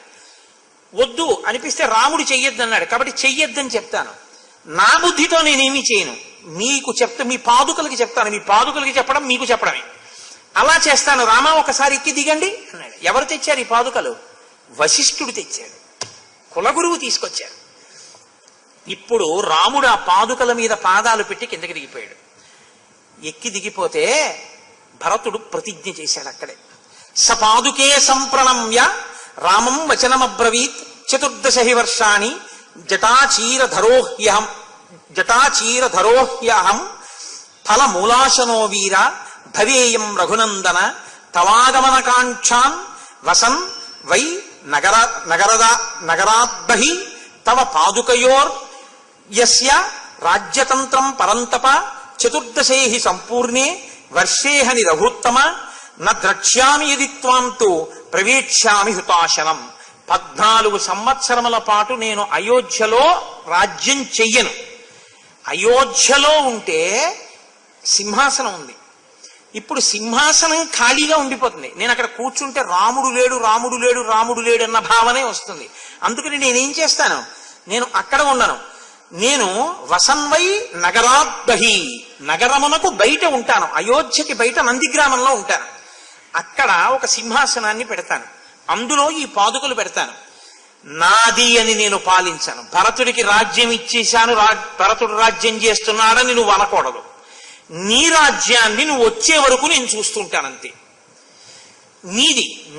వద్దు అనిపిస్తే రాముడు చెయ్యొద్దు అన్నాడు కాబట్టి చెయ్యొద్దని చెప్తాను. నా బుద్ధితో నేనేమీ చేయను, మీకు చెప్తా, మీ పాదుకలకి చెప్తాను. మీ పాదుకలకి చెప్పడం మీకు చెప్పడమే. అలా చేస్తాను. రామ ఒకసారి ఎక్కి దిగండి అన్నాడు. ఎవరు తెచ్చారు ఈ పాదుకలు? వశిష్ఠుడు తెచ్చాడు, కులగురువు తీసుకొచ్చాడు. ఇప్పుడు రాముడు ఆ పాదుకల మీద పాదాలు పెట్టి కిందకి దిగిపోయాడు. ఎక్కి దిగిపోతే భరతుడు ప్రతిజ్ఞ చేశాడు అక్కడే. సపాదుకే సంప్రణమ్య రామం వచనమబ్రవీత్ 14 వర్షాణి జటాచీరధరోహ్యహం ఫలమూలాశనో వీర భవేయం రఘునందన తవాగమనకాంక్షాన్ వసన్ వై నగరాద్బహి తవ పాదుకయోర్ యస్య రాజ్యతంత్రం పరంతప 14 సంపూర్ణే వర్షేహని రఘుత్తమ న ద్రక్ష్యామి యది త్వాం తు ప్రవేక్ష్యామి హుతాశనం. 14 సంవత్సరముల పాటు నేను అయోధ్యలో రాజ్యం చెయ్యను. అయోధ్యలో ఉంటే సింహాసనం ఉంది, ఇప్పుడు సింహాసనం ఖాళీగా ఉండిపోతుంది. నేను అక్కడ కూర్చుంటే రాముడు లేడు అన్న భావనే వస్తుంది. అందుకని నేనేం చేస్తాను, నేను అక్కడ ఉండను. నేను వసన్వై నగరాద్బహి, నగరమునకు బయట ఉంటాను. అయోధ్యకి బయట నందిగ్రామంలో ఉంటాను. అక్కడ ఒక సింహాసనాన్ని పెడతాను, అందులో ఈ పాదుకలు పెడతాను. నాది అని నేను పాలించాను. భరతుడికి రాజ్యం ఇచ్చేశాను, భరతుడు రాజ్యం చేస్తున్నాడని నువ్వు అనకూడదు. నీ రాజ్యాన్ని నువ్వు వచ్చే వరకు నేను చూస్తుంటానంతే.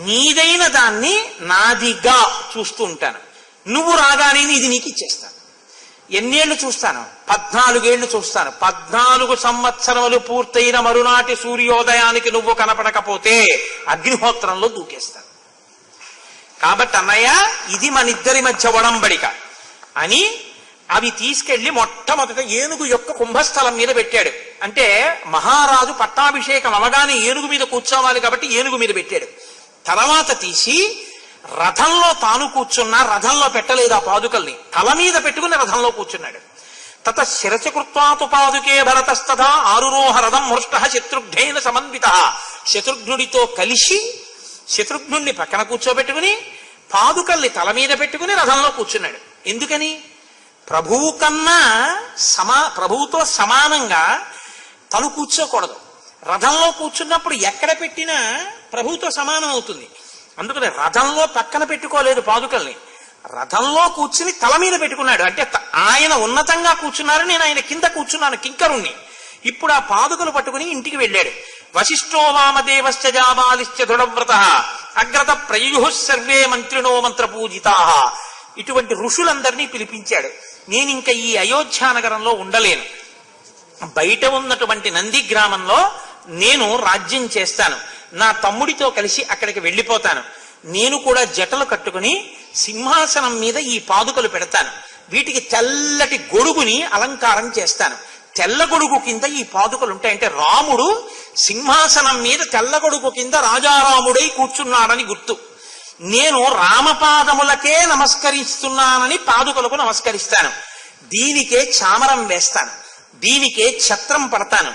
నీదైన దాన్ని నాదిగా చూస్తూ ఉంటాను. నువ్వు రాగానే ఇది నీకు ఇచ్చేస్తాను. ఎన్నేళ్లు చూస్తాను? 14 ఏళ్లు చూస్తాను. 14 సంవత్సరములు పూర్తయిన మరునాటి సూర్యోదయానికి నువ్వు కనపడకపోతే అగ్నిహోత్రంలో దూకేస్తాను. కాబట్టి అన్నయ్య ఇది మనిద్దరి మధ్య ఒడంబడిక అని అవి తీసుకెళ్లి మొట్టమొదట ఏనుగు యొక్క కుంభస్థలం మీద పెట్టాడు. అంటే మహారాజు పట్టాభిషేకం అవగానే ఏనుగు మీద కూర్చోవాలి కాబట్టి ఏనుగు మీద పెట్టాడు. తర్వాత తీసి రథంలో తాను కూర్చున్నా రథంలో పెట్టలేదు ఆ పాదుకల్ని, తల మీద పెట్టుకుని రథంలో కూర్చున్నాడు. తత శిరచకృత్వాతు పాదుకే భరతస్తథా ఆరురోహ రథం హృష్ట శత్రుఘ్నేన సమన్విత. శత్రుఘ్నుడితో కలిసి శత్రుఘ్నుడిని పక్కన కూర్చోబెట్టుకుని పాదుకల్ని తల మీద పెట్టుకుని రథంలో కూర్చున్నాడు. ఎందుకని? ప్రభువుతో సమానంగా తను కూర్చోకూడదు. రథంలో కూర్చున్నప్పుడు ఎక్కడ పెట్టినా ప్రభువుతో సమానం అవుతుంది. అందుకని రథంలో పక్కన పెట్టుకోలేదు పాదుకల్ని, రథంలో కూర్చుని తల మీద పెట్టుకున్నాడు. అంటే ఆయన ఉన్నతంగా కూర్చున్నారు, నేను ఆయన కింద కూర్చున్నాను కింకరుణ్ణి. ఇప్పుడు ఆ పాదుకలు పట్టుకుని ఇంటికి వెళ్ళాడు. వశిష్ఠో వామదేవశ్చ జాబాలిశ్చ దృఢవ్రత అగ్రత ప్రయుః సర్వే మంత్రిణో మంత్రపూజితా. ఇటువంటి ఋషులందరినీ పిలిపించాడు. నేను ఇంకా ఈ అయోధ్యానగరంలో ఉండలేను, బయట ఉన్నటువంటి నంది గ్రామంలో నేను రాజ్యం చేస్తాను. నా తమ్ముడితో కలిసి అక్కడికి వెళ్ళిపోతాను. నేను కూడా జటలు కట్టుకుని సింహాసనం మీద ఈ పాదుకలు పెడతాను. వీటికి తెల్లటి గొడుగుని అలంకారం చేస్తాను. తెల్ల గొడుగు కింద ఈ పాదుకలు ఉంటాయంటే రాముడు సింహాసనం మీద తెల్ల గొడుగు కింద రాజారాముడై కూర్చున్నాడని గుర్తు. నేను రామపాదములకే నమస్కరిస్తున్నానని పాదుకలకు నమస్కరిస్తాను. దీనికే చామరం వేస్తాను. దీనికే ఛత్రం పడతాను,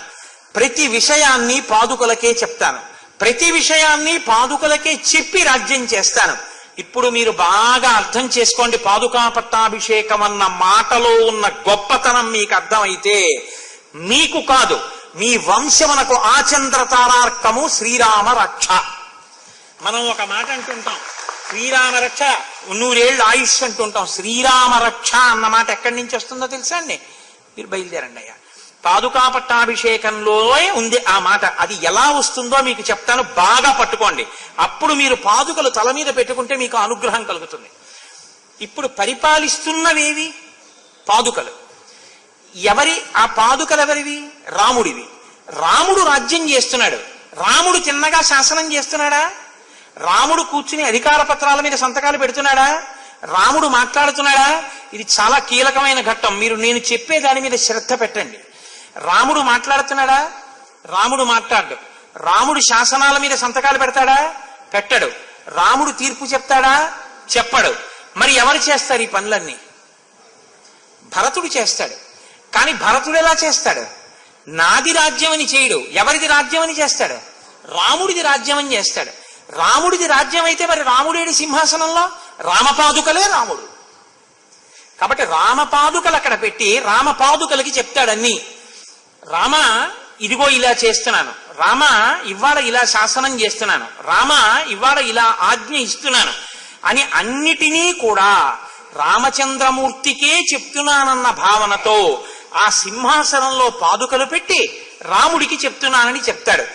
ప్రతి విషయాన్ని పాదుకలకే చెప్తాను, ప్రతి విషయాన్ని పాదుకలకే చెప్పి రాజ్యం చేస్తాను. ఇప్పుడు మీరు బాగా అర్థం చేసుకోండి, పాదుకా పట్టాభిషేకం అన్న మాటలో ఉన్న గొప్పతనం మీకు అర్థమైతే మీకు కాదు మీ వంశమునకు ఆచంద్రతారార్కము శ్రీరామ రక్ష. మనం ఒక మాట అంటుంటాం, శ్రీరామ రక్ష 100 ఏళ్ళు ఆయుష్ అంటుంటాం. శ్రీరామ రక్ష అన్న మాట ఎక్కడి నుంచి వస్తుందో తెలుసా అండి? మీరు బయలుదేరండి అయ్యా. పాదుకా పట్టాభిషేకంలో ఉంది ఆ మాట. అది ఎలా వస్తుందో మీకు చెప్తాను, బాగా పట్టుకోండి. అప్పుడు మీరు పాదుకలు తల మీద పెట్టుకుంటే మీకు అనుగ్రహం కలుగుతుంది. ఇప్పుడు పరిపాలిస్తున్నవేవి? పాదుకలు. ఆ పాదుకలు ఎవరివి? రాముడివి. రాముడు రాజ్యం చేస్తున్నాడు. రాముడు చిన్నగా శాసనం చేస్తున్నాడా? రాముడు కూర్చుని అధికార పత్రాల మీద సంతకాలు పెడుతున్నాడా? రాముడు మాట్లాడుతున్నాడా? ఇది చాలా కీలకమైన ఘట్టం. మీరు నేను చెప్పే దాని మీద శ్రద్ధ పెట్టండి. రాముడు మాట్లాడుతున్నాడా? రాముడు మాట్లాడు. రాముడు శాసనాల మీద సంతకాలు పెడతాడా? పెట్టడు. రాముడు తీర్పు చెప్తాడా? చెప్పడు. మరి ఎవరు చేస్తారు ఈ పనులన్నీ? భరతుడు చేస్తాడు. కానీ భరతుడు ఎలా చేస్తాడు? నాది రాజ్యం అని చేయడు. ఎవరిది రాజ్యం అని చేస్తాడు? రాముడిది రాజ్యం అని చేస్తాడు. రాముడిది రాజ్యం అయితే మరి రాముడేడి సింహాసనంలో? రామపాదుకలే రాముడు. కాబట్టి రామపాదుకలు అక్కడ పెట్టి రామపాదుకలకి చెప్తాడన్నీ. రామ ఇదిగో ఇలా చేస్తున్నాను, రామ ఇవాళ ఇలా శాసనం చేస్తున్నాను, రామ ఇవాళ ఇలా ఆజ్ఞ ఇస్తున్నాను అని అన్నిటినీ కూడా రామచంద్రమూర్తికే చెప్తున్నానన్న భావనతో ఆ సింహాసనంలో పాదుకలు పెట్టి రాముడికి చెప్తున్నానని చెప్తాడు.